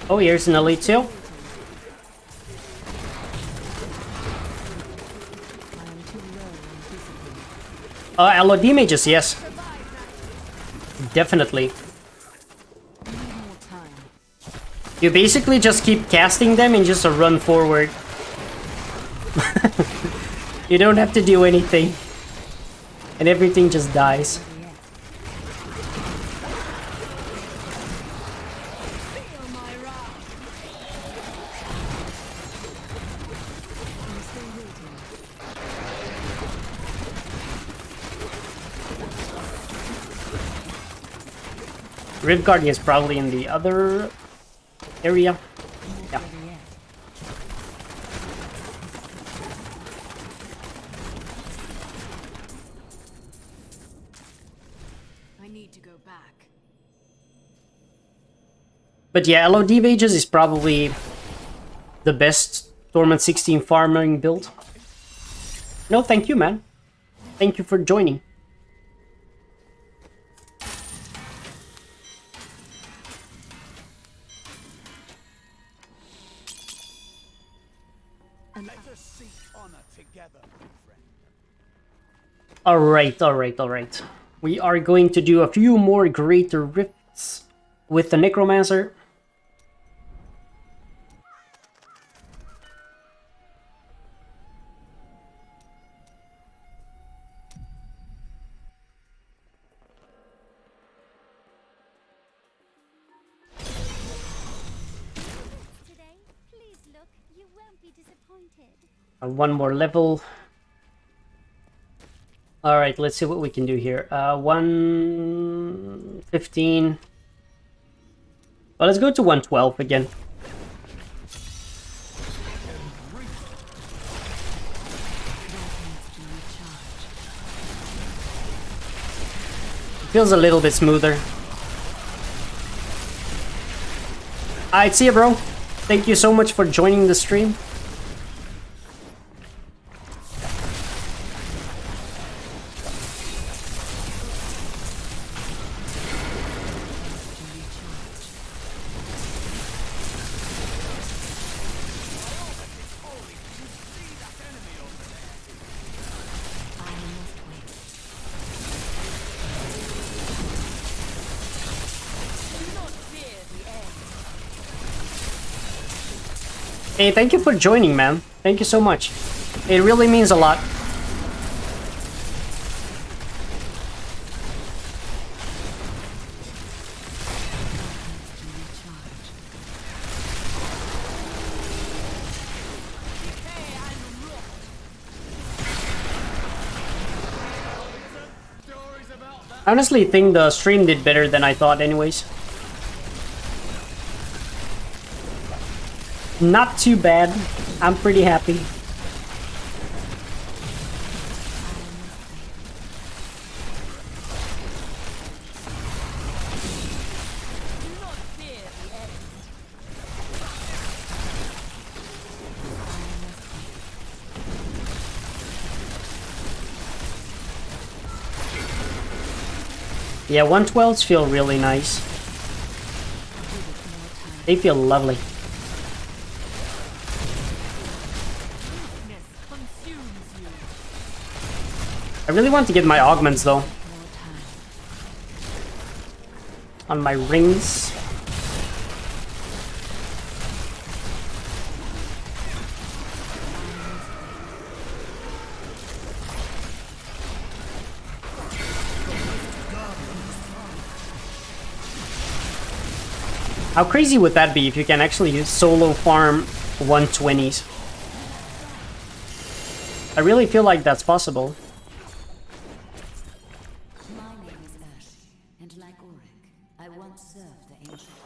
Oh, here's an elite too. I am too low on discipline. LOD mages, yes. Definitely. Need more time. You basically just keep casting them and just run forward. You don't have to do anything. And everything just dies. Feel my wrath. I'm still waiting. Rift Guardian is probably in the other area. Yeah. Ready yet. I need to go back. But yeah, LOD mages is probably the best Torment 16 farming build. No, thank you, man. Thank you for joining. Let us seek honor together, my friend. Alright. We are going to do a few more Greater Rifts with the Necromancer. Today, please look. You won't be disappointed. One more level. Alright, let's see what we can do here. 115. Well, let's go to 112 again. It feels a little bit smoother. Alright, see ya, bro. Thank you so much for joining the stream. Hey, thank you for joining, man. Thank you so much. It really means a lot. I honestly think the stream did better than I thought anyways. Not too bad. I'm pretty happy. Yeah, 112s feel really nice. They feel lovely. I really want to get my augments though. On my rings. How crazy would that be if you can actually solo farm 120s? I really feel like that's possible. My name is Ash, and like Auric, I once served the ancient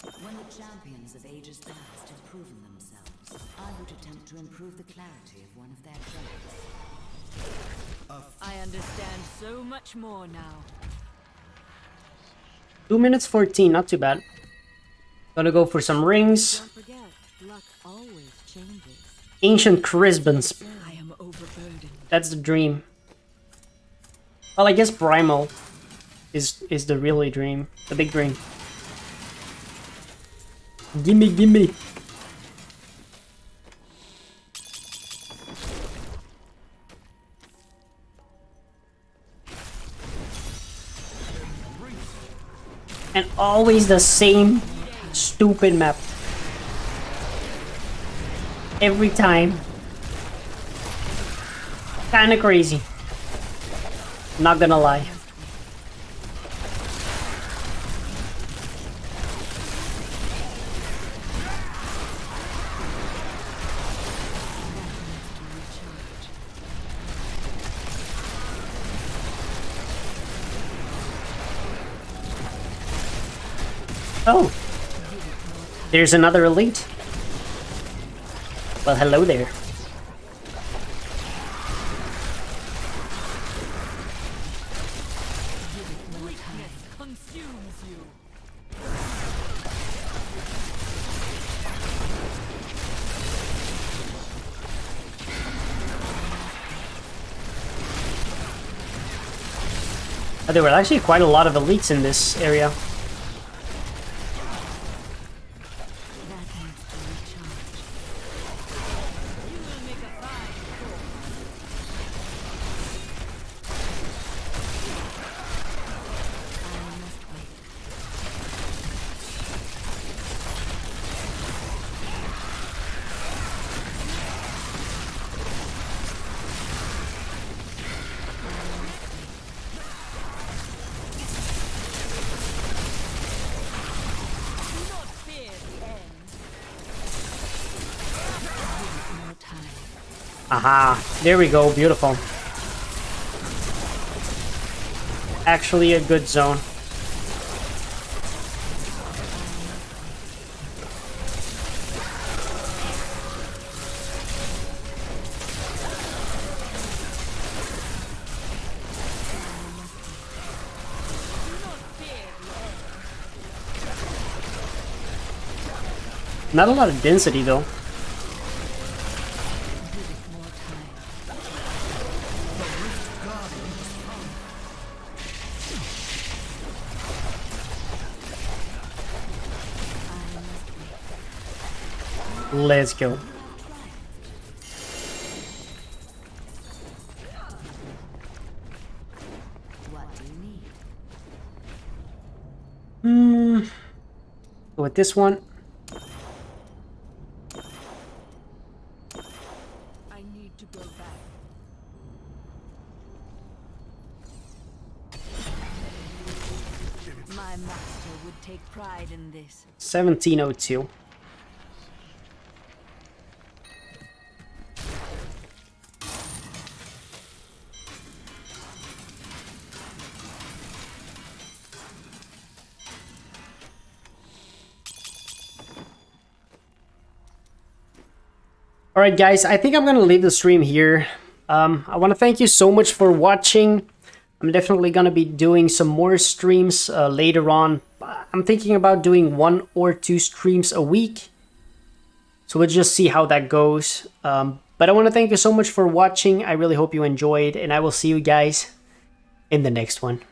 Nephilim. When the champions of ages past had proven themselves, I would attempt to improve the clarity of one of their traits. I understand so much more now. 2 minutes 14, not too bad. Gonna go for some rings. Don't forget, luck always changes. Ancient Charisbans. I am overburdened. That's the dream. Well, I guess Primal is the really dream. The big dream. Gimme, gimme. And always the same stupid map. Every time. Kinda crazy. Not gonna lie. Oh, there's another elite. Well, hello there. Weakness consumes you. There were actually quite a lot of elites in this area. Aha, there we go, beautiful. Actually a good zone. Not a lot of density though. Let's go. What do you need? Go with this one. I need to go back. My master would take pride in this. 1702. Alright guys, I think I'm gonna leave the stream here. I want to thank you so much for watching. I'm definitely gonna be doing some more streams later on. I'm thinking about doing 1 or 2 streams a week. So we'll just see how that goes. But I want to thank you so much for watching. I really hope you enjoyed, and I will see you guys in the next one.